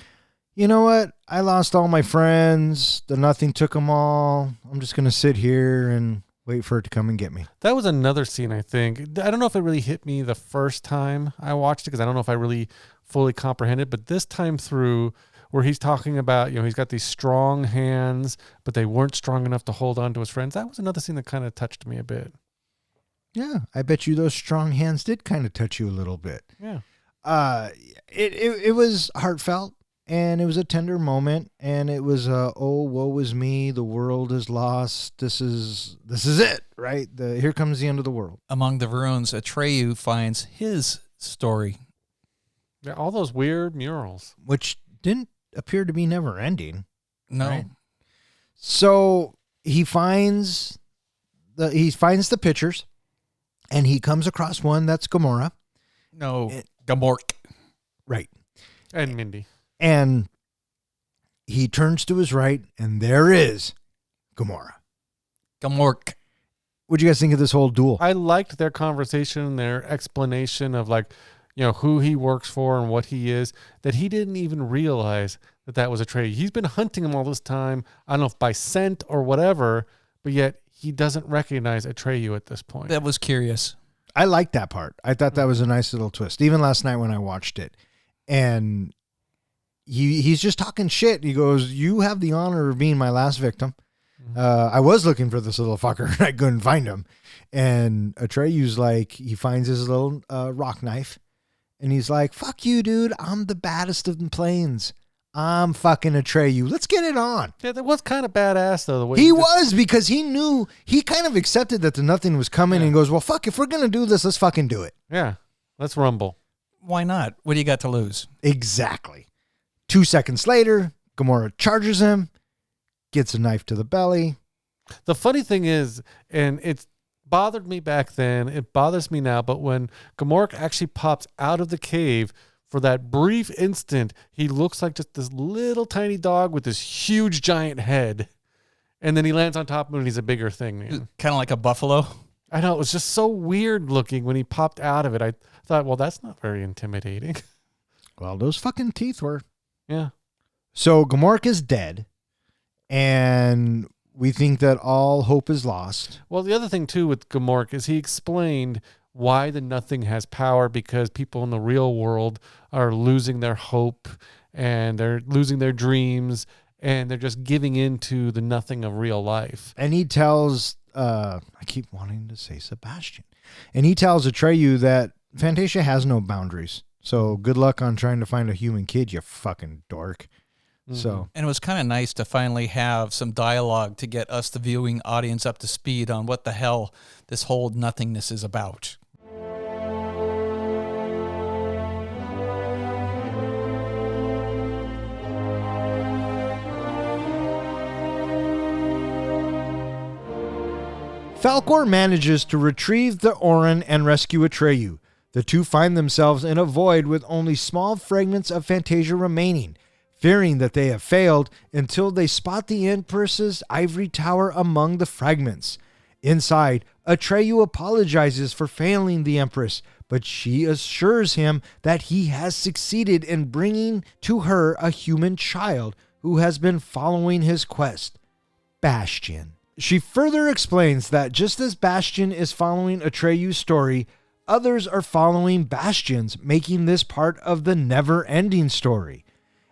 you know what? I lost all my friends. The nothing took them all. I'm just going to sit here and wait for it to come and get me. That was another scene, I think. I don't know if it really hit me the first time I watched it because I don't know if I really fully comprehended, but this time through where he's talking about, he's got these strong hands, but they weren't strong enough to hold on to his friends. That was another scene that kind of touched me a bit. Yeah, I bet you those strong hands did kind of touch you a little bit. Yeah. It was heartfelt, and it was a tender moment, and it was oh, woe is me, the world is lost. This is it, right? Here comes the end of the world. Among the ruins, Atreyu finds his story. Yeah, all those weird murals. Which didn't appear to be never ending. No. Right. So he finds the pictures, and he comes across one that's Gamora. No. Gamork. Right. And Mindy. And he turns to his right, and there is Gamora. Gamork. What'd you guys think of this whole duel? I liked their conversation, their explanation of who he works for and what he is, that he didn't even realize that was Atreyu. He's been hunting him all this time. I don't know if by scent or whatever, but yet he doesn't recognize Atreyu at this point. That was curious. I liked that part. I thought that was a nice little twist. Even last night when I watched it. And he's just talking shit. He goes, you have the honor of being my last victim. I was looking for this little fucker and I couldn't find him. And Atreyu's like, he finds his little rock knife. And he's like, fuck you, dude. I'm the baddest of the plains. I'm fucking Atreyu. Let's get it on. Yeah, that was kind of badass, though. The way He was, because he knew, he kind of accepted that the nothing was coming and goes, well, fuck, if we're going to do this, let's fucking do it. Yeah, let's rumble. Why not? What do you got to lose? Exactly. 2 seconds later, Gamora charges him, gets a knife to the belly. The funny thing is, and it's bothered me back then, it bothers me now, but when Gamork actually pops out of the cave, for that brief instant, he looks like just this little tiny dog with this huge giant head. And then he lands on top of him and he's a bigger thing, man. Kind of like a buffalo. I know, it was just so weird looking when he popped out of it. I thought, well, that's not very intimidating. Well, those fucking teeth were. Yeah. So Gamork is dead, and we think that all hope is lost. Well, the other thing, too, with Gamork is he explained why the nothing has power, because people in the real world are losing their hope and they're losing their dreams and they're just giving into the nothing of real life. And he tells, I keep wanting to say Sebastian, and he tells Atreyu that Fantasia has no boundaries. So good luck on trying to find a human kid, you fucking dork. So And it was kind of nice to finally have some dialogue to get us, the viewing audience, up to speed on what the hell this whole nothingness is about. Falkor manages to retrieve the Orin and rescue Atreyu. The two find themselves in a void with only small fragments of Fantasia remaining, fearing that they have failed until they spot the Empress's ivory tower among the fragments. Inside, Atreyu apologizes for failing the Empress, but she assures him that he has succeeded in bringing to her a human child who has been following his quest, Bastian. She further explains that just as Bastian is following Atreyu's story, others are following Bastian's, making this part of the never-ending story.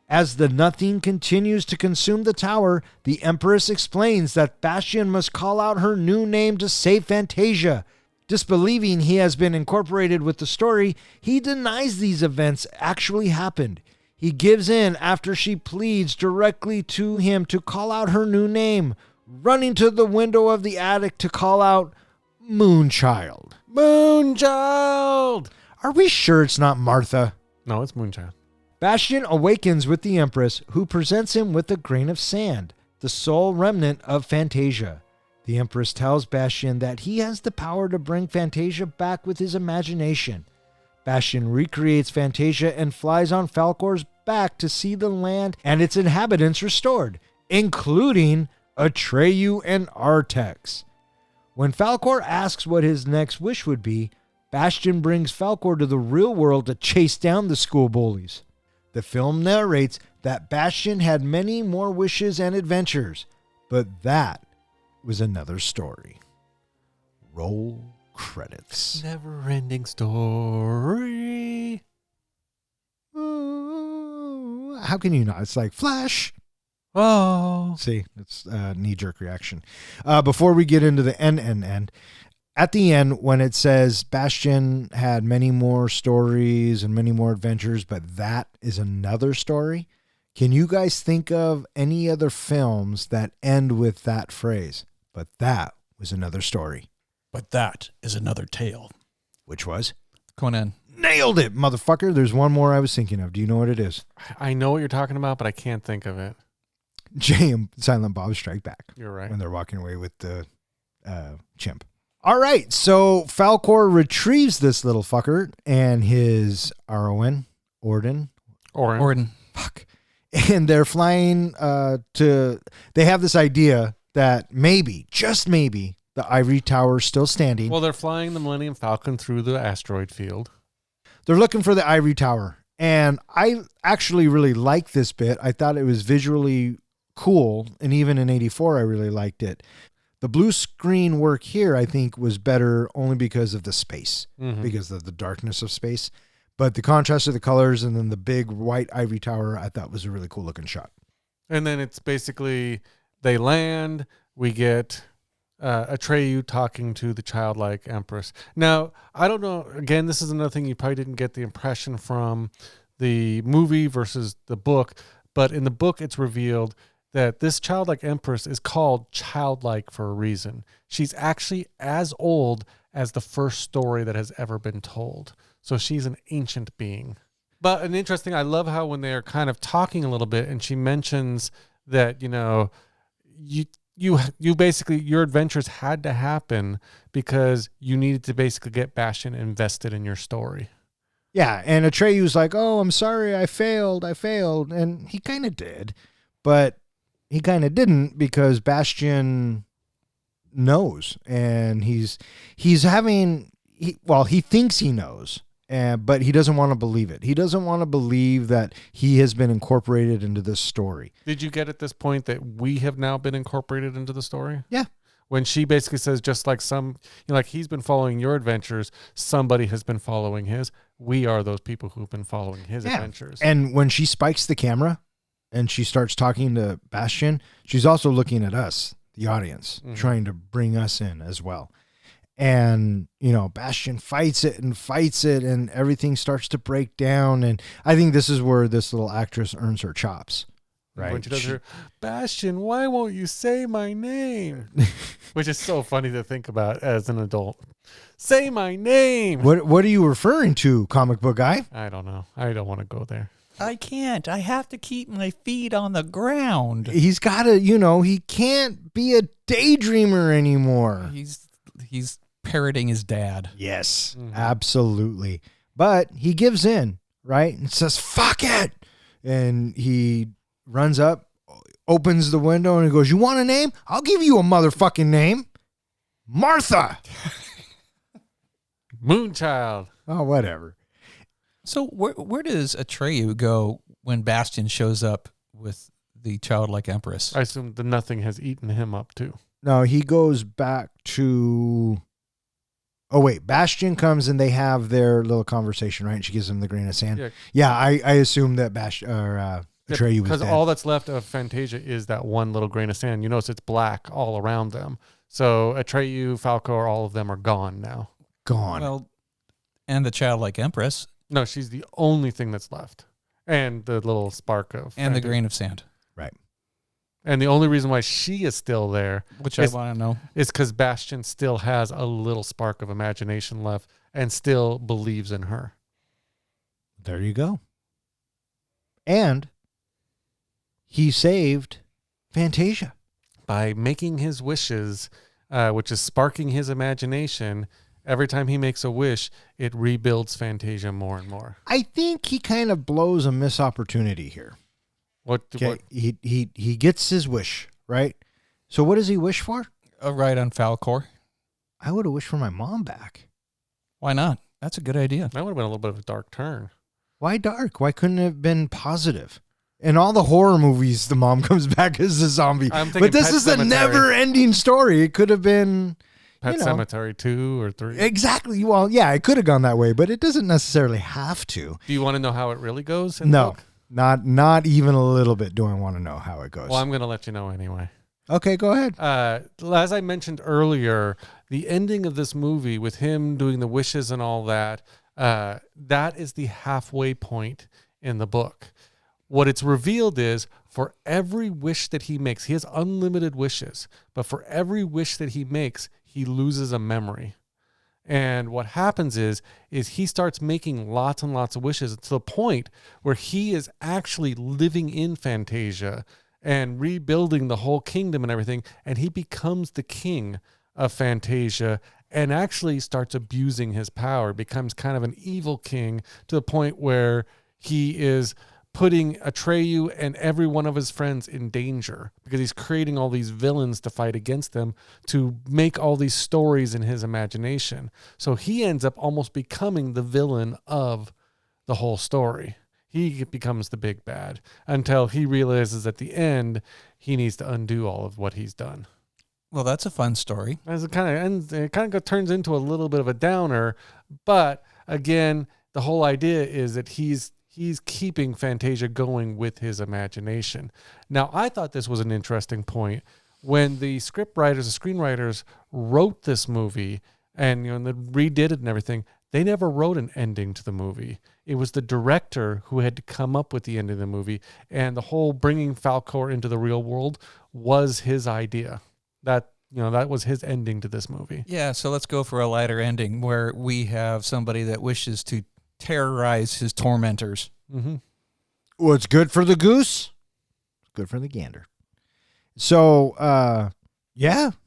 As the nothing continues to consume the tower, the Empress explains that Bastian must call out her new name to save Fantasia. Disbelieving he has been incorporated with the story, he denies these events actually happened. He gives in after she pleads directly to him to call out her new name, running to the window of the attic to call out Moonchild. Moonchild! Are we sure it's not Martha? No, it's Moonchild. Bastian awakens with the Empress, who presents him with a grain of sand, the sole remnant of Fantasia. The Empress tells Bastian that he has the power to bring Fantasia back with his imagination. Bastian recreates Fantasia and flies on Falkor's back to see the land and its inhabitants restored, including Atreyu and Artax. When Falkor asks what his next wish would be, Bastian brings Falkor to the real world to chase down the school bullies. The film narrates that Bastian had many more wishes and adventures, but that was another story. Roll credits. Never-ending story. Ooh, how can you not? It's like Flash. Oh. See, it's a knee-jerk reaction. Before we get into the end, at the end, when it says Bastian had many more stories and many more adventures, but that is another story, can you guys think of any other films that end with that phrase? But that was another story. But that is another tale. Which was? Conan. Nailed it, motherfucker. There's one more I was thinking of. Do you know what it is? I know what you're talking about, but I can't think of it. Jay and Silent Bob Strike Back. You're right. When they're walking away with the chimp. All right, so Falkor retrieves this little fucker and his Orden. Fuck. And they're flying they have this idea that maybe, just maybe, the ivory tower is still standing. Well, they're flying the Millennium Falcon through the asteroid field. They're looking for the ivory tower. And I actually really like this bit. I thought it was visually cool. And even in 84, I really liked it. The blue screen work here, I think, was better only because of the space, because of the darkness of space. But the contrast of the colors and then the big white ivory tower, I thought was a really cool looking shot. And then it's basically they land, we get Atreyu talking to the childlike Empress. Now, I don't know, again, this is another thing you probably didn't get the impression from the movie versus the book, but in the book it's revealed that this childlike Empress is called childlike for a reason. She's actually as old as the first story that has ever been told. So she's an ancient being. But an interesting, I love how when they're kind of talking a little bit and she mentions that, you know, you basically, your adventures had to happen because you needed to basically get Bastian invested in your story. Yeah, and Atreyu's like, oh, I'm sorry, I failed. And he kind of did, but he kind of didn't because Bastian knows, and he thinks he knows, but he doesn't want to believe it. He doesn't want to believe that he has been incorporated into this story. Did you get at this point that we have now been incorporated into the story? Yeah. When she basically says, just like like he's been following your adventures, somebody has been following his. We are those people who've been following his adventures. And when she spikes the camera and she starts talking to Bastian, she's also looking at us, the audience, trying to bring us in as well. And, Bastion fights it, and everything starts to break down. And I think this is where this little actress earns her chops, right? When she does her, Bastion, why won't you say my name? Which is so funny to think about as an adult. Say my name. What are you referring to, comic book guy? I don't know. I don't want to go there. I can't. I have to keep my feet on the ground. He's got to, he can't be a daydreamer anymore. He's parroting his dad. Yes, absolutely. But he gives in, right? And says, fuck it. And he runs up, opens the window, and he goes, you want a name? I'll give you a motherfucking name. Martha. Moonchild. Oh, whatever. So where does Atreyu go when Bastion shows up with the childlike empress? I assume the nothing has eaten him up too. No, he goes back to... Oh, wait. Bastion comes and they have their little conversation, right? And she gives him the grain of sand. Yeah, I assume that Atreyu was dead. Because all that's left of Fantasia is that one little grain of sand. You notice it's black all around them. So Atreyu, Falcor, all of them are gone now. Gone. Well, and the childlike empress. No, she's the only thing that's left. And the little spark of... And the Fantasia. grain of sand. Right. And the only reason why she is still there... Which I want to know. ...is because Bastion still has a little spark of imagination left and still believes in her. There you go. And he saved Fantasia. By making his wishes, which is sparking his imagination... Every time he makes a wish, it rebuilds Fantasia more and more. I think he kind of blows a missed opportunity here. What? He gets his wish, right? So what does he wish for? A ride on Falcor. I would have wished for my mom back. Why not? That's a good idea. That would have been a little bit of a dark turn. Why dark? Why couldn't it have been positive? In all the horror movies, the mom comes back as a zombie. But this is a never-ending story. It could have been... Pet Cemetery 2 or 3. Exactly. Well, yeah, it could have gone that way, but it doesn't necessarily have to. Do you want to know how it really goes? No, not even a little bit do I want to know how it goes. Well, I'm going to let you know anyway. Okay, go ahead. As I mentioned earlier, the ending of this movie with him doing the wishes and all that, that is the halfway point in the book. What it's revealed is for every wish that he makes, he has unlimited wishes, but for every wish that he makes, he loses a memory. And what happens is he starts making lots and lots of wishes to the point where he is actually living in Fantasia and rebuilding the whole kingdom and everything. And he becomes the king of Fantasia and actually starts abusing his power, becomes kind of an evil king to the point where he is putting Atreyu and every one of his friends in danger because he's creating all these villains to fight against them to make all these stories in his imagination. So he ends up almost becoming the villain of the whole story. He becomes the big bad until he realizes at the end he needs to undo all of what he's done. Well, that's a fun story. As it kind of ends, it kind of turns into a little bit of a downer, but again, the whole idea is that he's keeping Fantasia going with his imagination. Now, I thought this was an interesting point. When the script writers, the screenwriters wrote this movie and they redid it and everything, they never wrote an ending to the movie. It was the director who had to come up with the end of the movie, and the whole bringing Falcor into the real world was his idea. That was his ending to this movie. Yeah, so let's go for a lighter ending where we have somebody that wishes to terrorize his tormentors. Mm-hmm. What's good for the goose, good for the gander. So,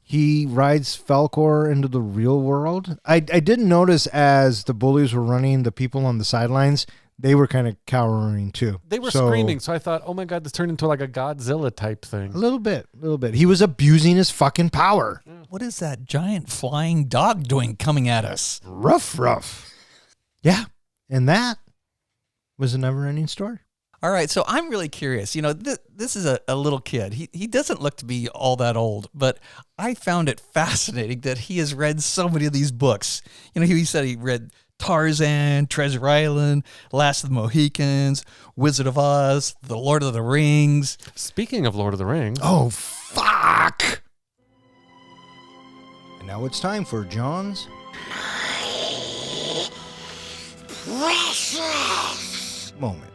he rides Falcor into the real world. I didn't notice as the bullies were running, the people on the sidelines, they were kind of cowering too. They were screaming, so I thought, oh my God, this turned into like a Godzilla type thing. A little bit. He was abusing his fucking power. What is that giant flying dog doing coming at us? Ruff. Yeah. And that was a never-ending story. All right, so I'm really curious. This is a little kid. He doesn't look to be all that old, but I found it fascinating that he has read so many of these books. He said he read Tarzan, Treasure Island, Last of the Mohicans, Wizard of Oz, The Lord of the Rings. Speaking of Lord of the Rings. Oh, fuck. And Now it's time for John's Precious Moment.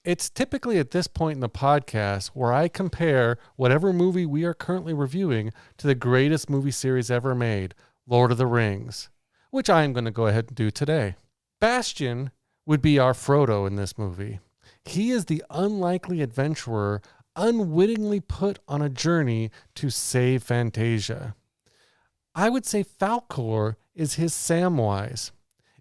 It's typically at this point in the podcast where I compare whatever movie we are currently reviewing to the greatest movie series ever made, Lord of the Rings, which I am going to go ahead and do today. Bastian would be our Frodo in this movie. He is the unlikely adventurer unwittingly put on a journey to save Fantasia. I would say Falkor is his Samwise.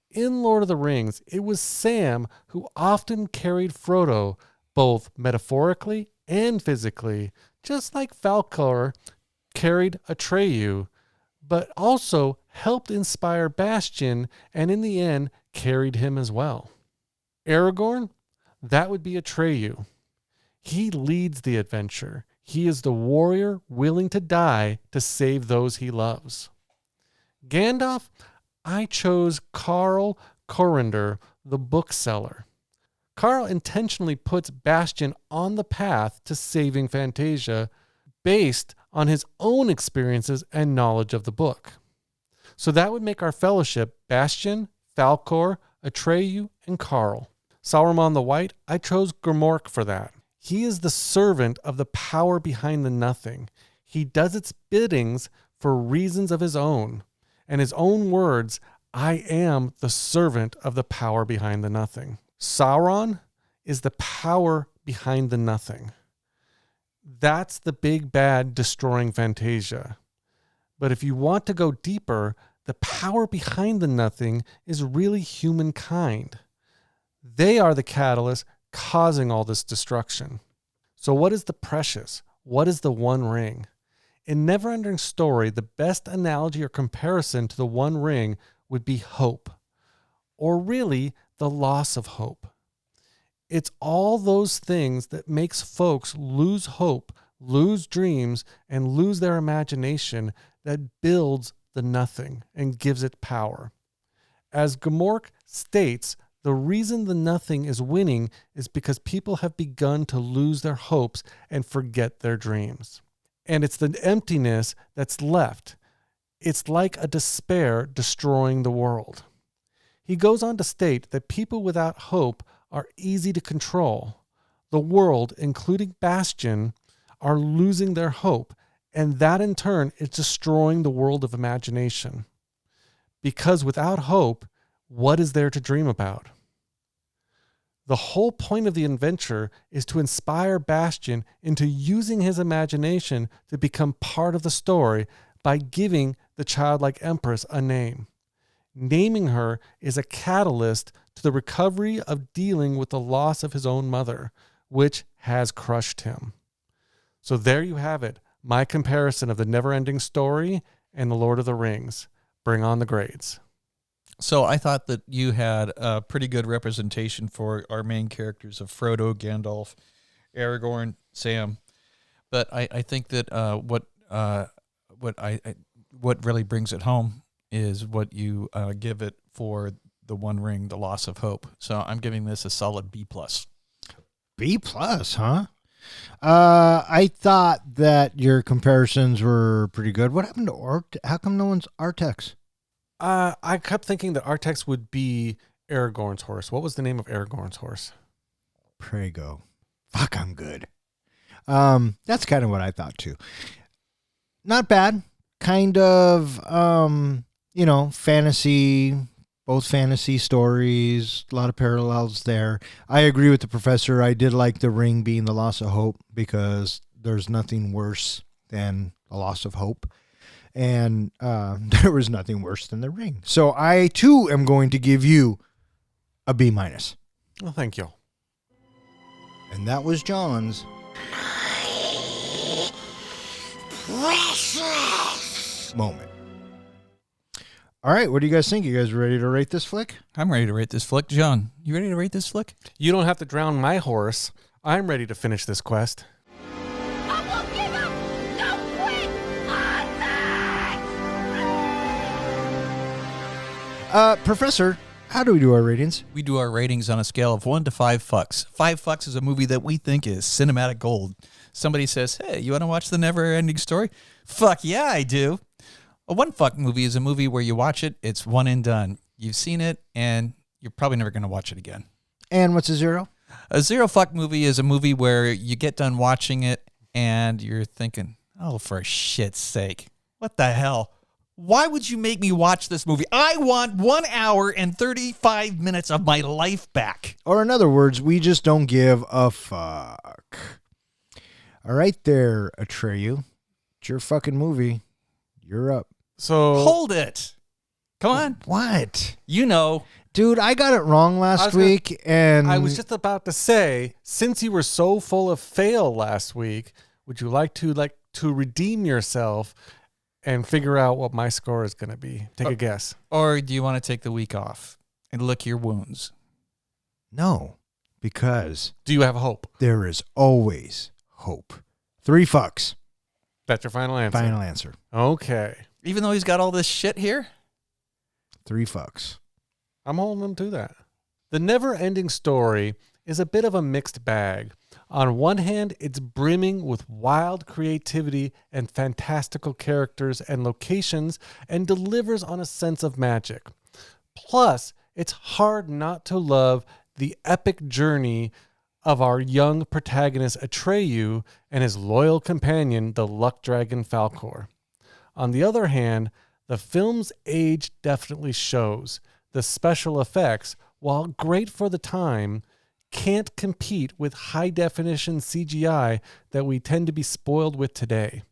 In Lord of the Rings, it was Sam who often carried Frodo, both metaphorically and physically, just like Falkor carried Atreyu, but also helped inspire Bastian and in the end carried him as well. Aragorn, that would be Atreyu. He leads the adventure. He is the warrior willing to die to save those he loves. Gandalf, I chose Carl Corrinder, the bookseller. Carl intentionally puts Bastian on the path to saving Fantasia based on his own experiences and knowledge of the book. So that would make our fellowship Bastian, Falkor, Atreyu, and Carl. Sauron the White, I chose Grimork for that. He is the servant of the power behind the nothing. He does its biddings for reasons of his own. And his own words, I am the servant of the power behind the nothing. Sauron is the power behind the nothing. That's the big bad destroying Fantasia. But if you want to go deeper, the power behind the nothing is really humankind. They are the catalyst causing all this destruction. So what is the precious? What is the One Ring? In NeverEnding Story, the best analogy or comparison to the One Ring would be hope, or really the loss of hope. It's all those things that makes folks lose hope, lose dreams, and lose their imagination that builds the nothing and gives it power. As Grimork states, the reason the nothing is winning is because people have begun to lose their hopes and forget their dreams. And it's the emptiness that's left. It's like a despair destroying the world. He goes on to state that people without hope are easy to control. The world, including Bastian, are losing their hope, and that in turn is destroying the world of imagination. Because without hope, what is there to dream about? The whole point of the adventure is to inspire Bastian into using his imagination to become part of the story by giving the childlike empress a name. Naming her is a catalyst to the recovery of dealing with the loss of his own mother, which has crushed him. So there you have it, my comparison of the NeverEnding Story and the Lord of the Rings. Bring on the grades. So I thought that you had a pretty good representation for our main characters of Frodo, Gandalf, Aragorn, Sam. But I think that what really brings it home is what you give it for the One Ring, the loss of hope. So I'm giving this a solid B+. B+, huh? I thought that your comparisons were pretty good. What happened to how come no one's Artax? I kept thinking that Artax would be Aragorn's horse. What was the name of Aragorn's horse? Prego. Fuck, I'm good. That's kind of what I thought too. Not bad. Kind of, fantasy, both fantasy stories, a lot of parallels there. I agree with the professor. I did like the ring being the loss of hope because there's nothing worse than a loss of hope. And there was nothing worse than the ring. So I, too, am going to give you a B-. Well, thank you. And that was John's Precious Moment. All right, what do you guys think? You guys ready to rate this flick? I'm ready to rate this flick. John, you ready to rate this flick? You don't have to drown my horse. I'm ready to finish this quest. I won't give up! No quit! Professor, how do we do our ratings? We do our ratings on a scale of 1 to 5 fucks. 5 fucks is a movie that we think is cinematic gold. Somebody says, hey, you want to watch the NeverEnding Story? Fuck yeah, I do. A one fuck movie is a movie where you watch it, it's one and done. You've seen it, and you're probably never going to watch it again. And what's a zero? A zero fuck movie is a movie where you get done watching it, and you're thinking, oh, for shit's sake, what the hell? Why would you make me watch this movie? I want 1 hour and 35 minutes of my life back. Or in other words, we just don't give a fuck. All right there, Atreyu. It's your fucking movie. You're up. So Hold it. Come on. What? You know. Dude, I got it wrong last week, and I was just about to say, since you were so full of fail last week, would you like to redeem yourself and figure out what my score is going to be? Take a guess. Or do you want to take the week off and lick your wounds? No, because Do you have hope? there is always hope. 3 fucks. That's your final answer. Final answer. Okay. Even though he's got all this shit here? 3 fucks. I'm holding him to that. The Never-Ending Story is a bit of a mixed bag. On one hand, it's brimming with wild creativity and fantastical characters and locations and delivers on a sense of magic. Plus, it's hard not to love the epic journey of our young protagonist Atreyu and his loyal companion, the luck dragon Falkor. On the other hand, the film's age definitely shows. The special effects, while great for the time, can't compete with high-definition CGI that we tend to be spoiled with today.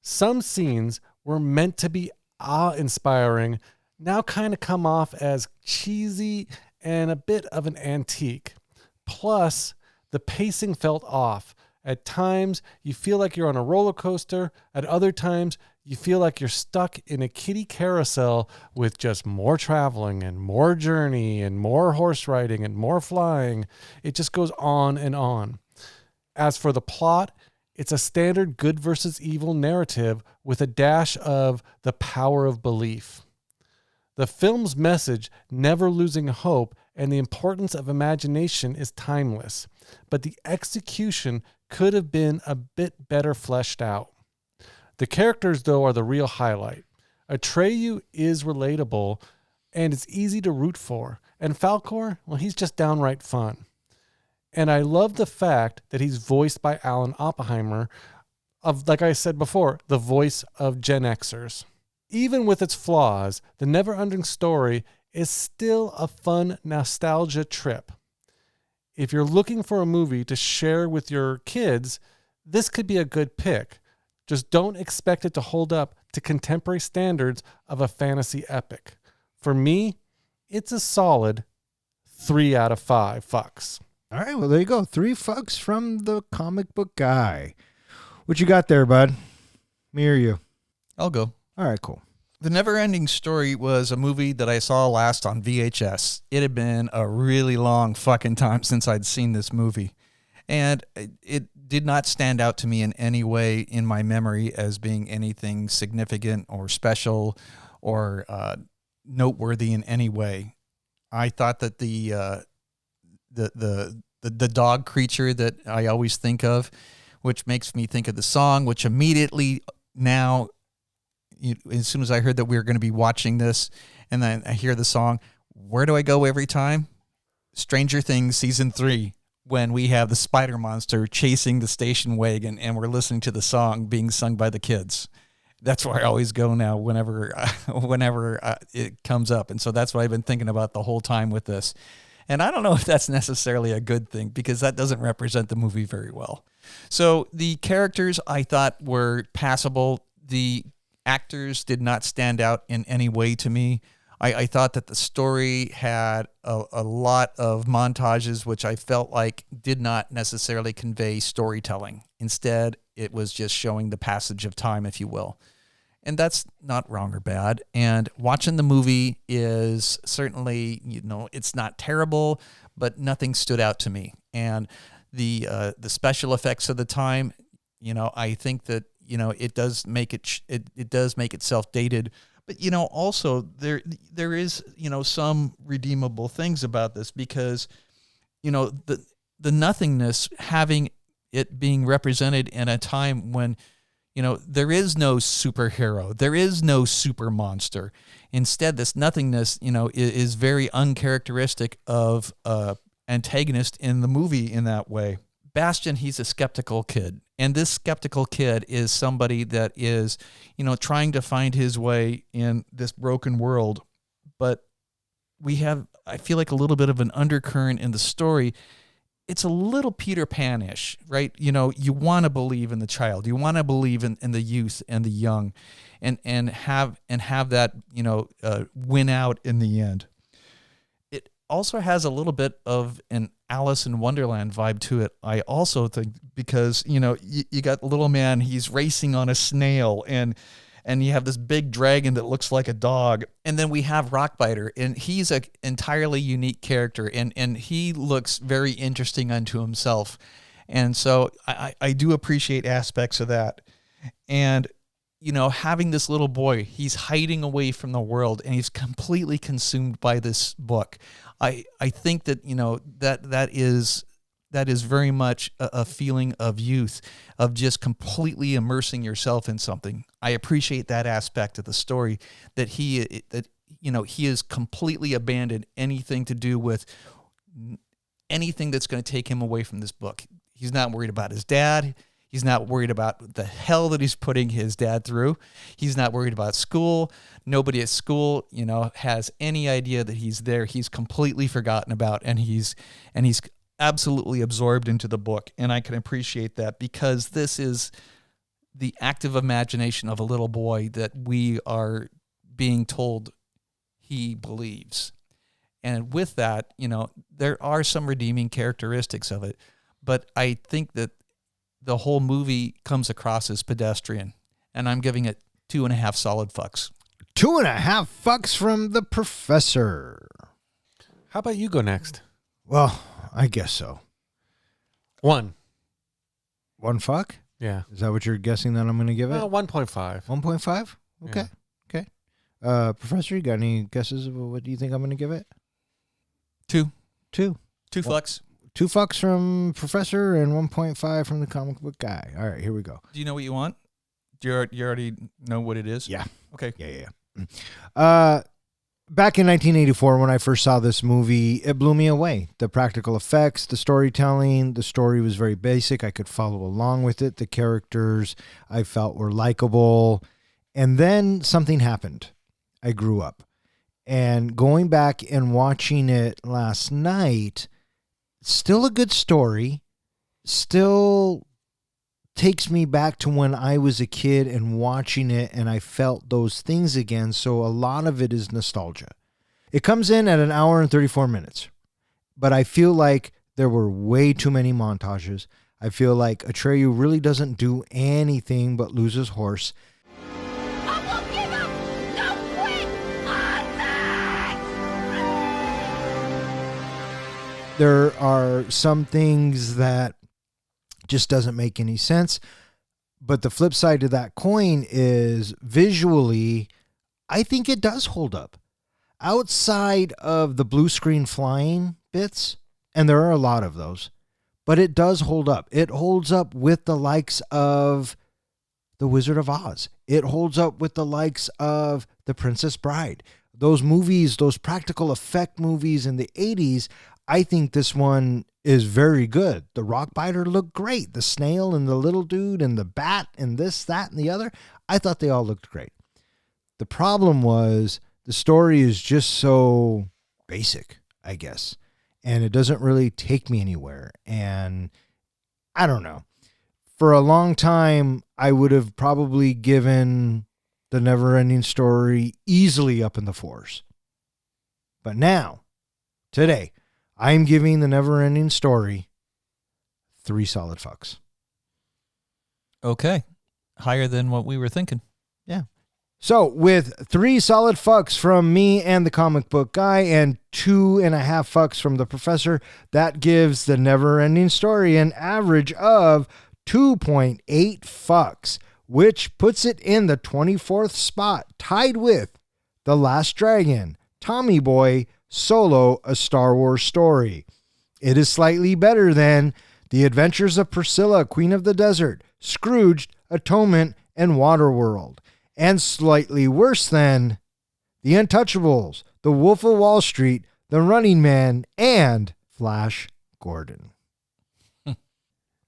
Some scenes were meant to be awe-inspiring, now kind of come off as cheesy and a bit of an antique. Plus, the pacing felt off. At times, you feel like you're on a roller coaster. At other times, you feel like you're stuck in a kiddie carousel with just more traveling and more journey and more horse riding and more flying. It just goes on and on. As for the plot, it's a standard good versus evil narrative with a dash of the power of belief. The film's message, never losing hope, and the importance of imagination is timeless, but the execution could have been a bit better fleshed out. The characters, though, are the real highlight. Atreyu is relatable, and it's easy to root for. And Falkor, well, he's just downright fun. And I love the fact that he's voiced by Alan Oppenheimer, of, like I said before, the voice of Gen Xers. Even with its flaws, the Never-Ending Story is still a fun nostalgia trip. If you're looking for a movie to share with your kids, this could be a good pick. Just don't expect it to hold up to contemporary standards of a fantasy epic. For me, it's a solid 3 out of 5 fucks. All right, well, there you go. 3 fucks from the comic book guy. What you got there, bud? Me or you? I'll go. All right, cool. The Never-Ending Story was a movie that I saw last on VHS. It had been a really long fucking time since I'd seen this movie. And it did not stand out to me in any way in my memory as being anything significant or special or noteworthy in any way. I thought that the dog creature that I always think of, which makes me think of the song, which immediately now, as soon as I heard that we were going to be watching this and then I hear the song, where do I go every time? Stranger Things Season 3, when we have the spider monster chasing the station wagon and we're listening to the song being sung by the kids. That's where I always go now whenever it comes up. And so that's what I've been thinking about the whole time with this. And I don't know if that's necessarily a good thing because that doesn't represent the movie very well. So the characters I thought were passable. The actors did not stand out in any way to me. I thought that the story had a lot of montages, which I felt like did not necessarily convey storytelling. Instead, it was just showing the passage of time, if you will. And that's not wrong or bad. And watching the movie is certainly, it's not terrible, but nothing stood out to me. And the special effects of the time, I think that, it does make it does make itself dated. But, also there is, some redeemable things about this because, the nothingness, having it being represented in a time when, there is no superhero. There is no super monster. Instead, this nothingness, is very uncharacteristic of antagonist in the movie in that way. Bastian, he's a skeptical kid. And this skeptical kid is somebody that is, trying to find his way in this broken world. But I feel like a little bit of an undercurrent in the story. It's a little Peter Pan-ish, right? You want to believe in the child. You want to believe in the youth and the young and have that, win out in the end. It also has a little bit of an Alice in Wonderland vibe to it, I also think, because, you got the little man, he's racing on a snail, and you have this big dragon that looks like a dog. And then we have Rockbiter, and he's an entirely unique character, and he looks very interesting unto himself. And so I do appreciate aspects of that. And, having this little boy, he's hiding away from the world, and he's completely consumed by this book. I think that, that is very much a feeling of youth, of just completely immersing yourself in something. I appreciate that aspect of the story, that he has completely abandoned anything to do with anything that's going to take him away from this book. He's not worried about his dad. He's not worried about the hell that he's putting his dad through. He's not worried about school. Nobody at school, has any idea that he's there. He's completely forgotten about, and he's absolutely absorbed into the book. And I can appreciate that, because this is the active imagination of a little boy that we are being told he believes. And with that, there are some redeeming characteristics of it, but I think that the whole movie comes across as pedestrian, and I'm giving it 2.5 solid fucks. 2.5 fucks from the professor. How about you go next? Well, I guess so. 1. 1 fuck? Yeah. Is that what you're guessing that I'm going to give it? 1.5. 1.5? Okay. Yeah. Okay. Professor, you got any guesses of what do you think I'm going to give it? 2. 2. 2 fucks. 2 fucks from Professor and 1.5 from the comic book guy. All right, here we go. Do you know what you want? Do you already know what it is? Yeah. Okay. Yeah. Back in 1984, when I first saw this movie, it blew me away. The practical effects, the storytelling, the story was very basic. I could follow along with it. The characters I felt were likable. And then something happened. I grew up. And going back and watching it last night, still a good story, still takes me back to when I was a kid and watching it, and I felt those things again. So a lot of it is nostalgia. It comes in at 1 hour and 34 minutes, but I feel like there were way too many montages. I feel like Atreyu really doesn't do anything but lose his horse. I won't give up! No quit! On There are some things that just doesn't make any sense. But the flip side to that coin is visually, I think it does hold up. Outside of the blue screen flying bits, and there are a lot of those, but it does hold up. It holds up with the likes of The Wizard of Oz. It holds up with the likes of The Princess Bride. Those movies, those practical effect movies in the 80s, I think this one is very good. The Rockbiter looked great. The snail and the little dude and the bat and this, that, and the other. I thought they all looked great. The problem was the story is just so basic, I guess. And it doesn't really take me anywhere. And I don't know. For a long time, I would have probably given the NeverEnding Story easily up in the 4s. But now, today, I'm giving the NeverEnding Story 3 solid fucks. Okay. Higher than what we were thinking. Yeah. So with 3 solid fucks from me and the comic book guy and 2.5 fucks from the professor, that gives the NeverEnding Story an average of 2.8 fucks, which puts it in the 24th spot, tied with The Last Dragon, Tommy Boy, Solo, A Star Wars Story. It is slightly better than The Adventures of Priscilla, Queen of the Desert, Scrooged, Atonement, and Waterworld, and slightly worse than The Untouchables, The Wolf of Wall Street, The Running Man, and Flash Gordon.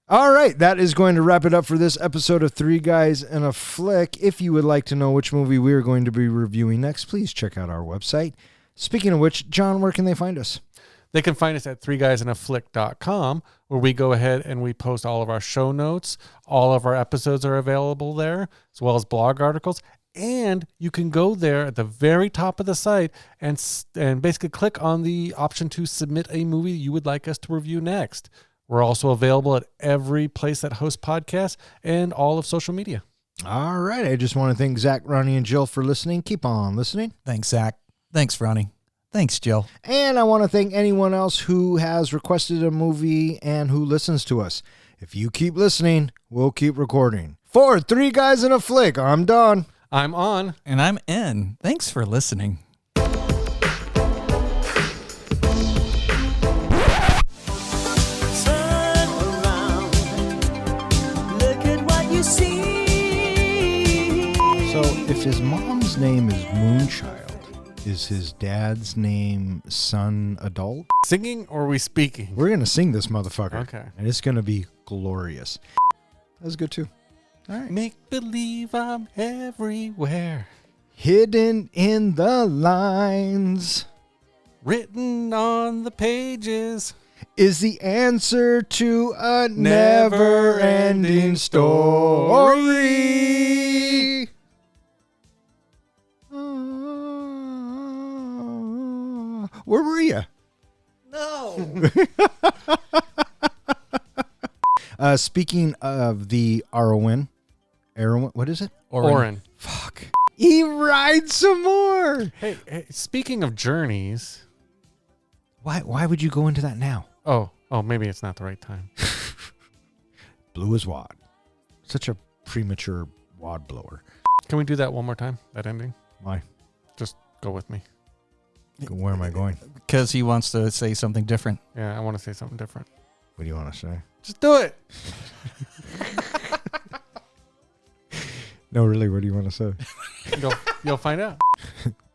All right, that is going to wrap it up for this episode of Three Guys and a Flick. If you would like to know which movie we're going to be reviewing next, please check out our website. Speaking of which, John, where can they find us? They can find us at threeguysandaflick.com, where we go ahead and we post all of our show notes. All of our episodes are available there, as well as blog articles. And you can go there at the very top of the site and basically click on the option to submit a movie you would like us to review next. We're also available at every place that hosts podcasts and all of social media. All right. I just want to thank Zach, Ronnie, and Jill for listening. Keep on listening. Thanks, Zach. Thanks, Ronnie. Thanks, Jill. And I want to thank anyone else who has requested a movie and who listens to us. If you keep listening, we'll keep recording. For Three Guys and a Flick, I'm Don. I'm On. And I'm N. Thanks for listening. So if his mom's name is Moonchild, is his dad's name Son Adult? Singing or are we speaking? We're going to sing this motherfucker. Okay. And it's going to be glorious. That was good too. All right. Make believe I'm everywhere. Hidden in the lines Written on the pages. is the answer to a never-ending story. Where were you? No. Speaking of the Arwen, what is it? Oren. Fuck. He rides some more. Hey, speaking of journeys. Why would you go into that now? Oh, maybe it's not the right time. Blew his wad. Such a premature wad blower. Can we do that one more time? That ending? Why? Just go with me. Where am I going? Because he wants to say something different. Yeah, I want to say something different. What do you want to say? Just do it. No, really, what do you want to say? You'll find out.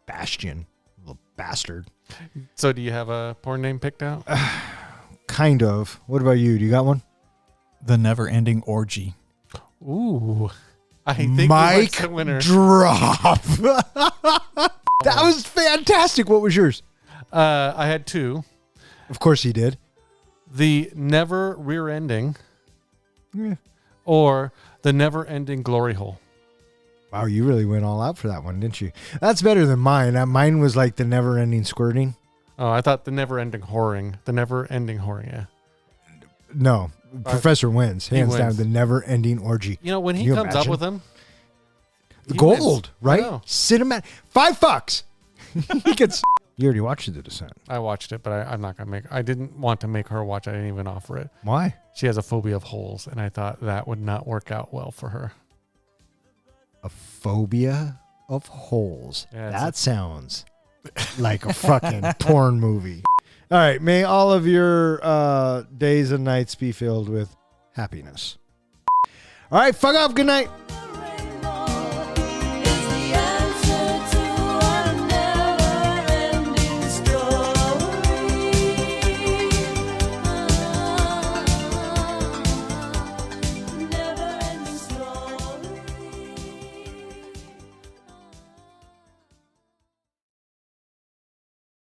Bastion. Little bastard. So do you have a porn name picked out? Kind of. What about you? Do you got one? The Never-Ending Orgy. Ooh. I think Mike the winner. drop. That was fantastic. What was yours? I had two. Of course he did. The Never Rear Ending Yeah. or the Never Ending Glory Hole. Wow, you really went all out for that one, didn't you? That's better than mine. Mine was like the never-ending squirting. Oh, I thought the Never Ending Whoring. The Never Ending Whoring, yeah. No, Professor wins. he Hands down, wins. the never-ending orgy. You know, when he Can you comes up imagine? with them. The he gold, wins. I right? know. Cinematic. $5. He gets. You already watched The Descent. I watched it, but I'm not going to I didn't want to make her watch. I didn't even offer it. Why? She has a phobia of holes, and I thought that would not work out well for her. A phobia of holes. Yeah, That sounds like a fucking porn movie. All right. May all of your days and nights be filled with happiness. All right. Fuck off. Good night.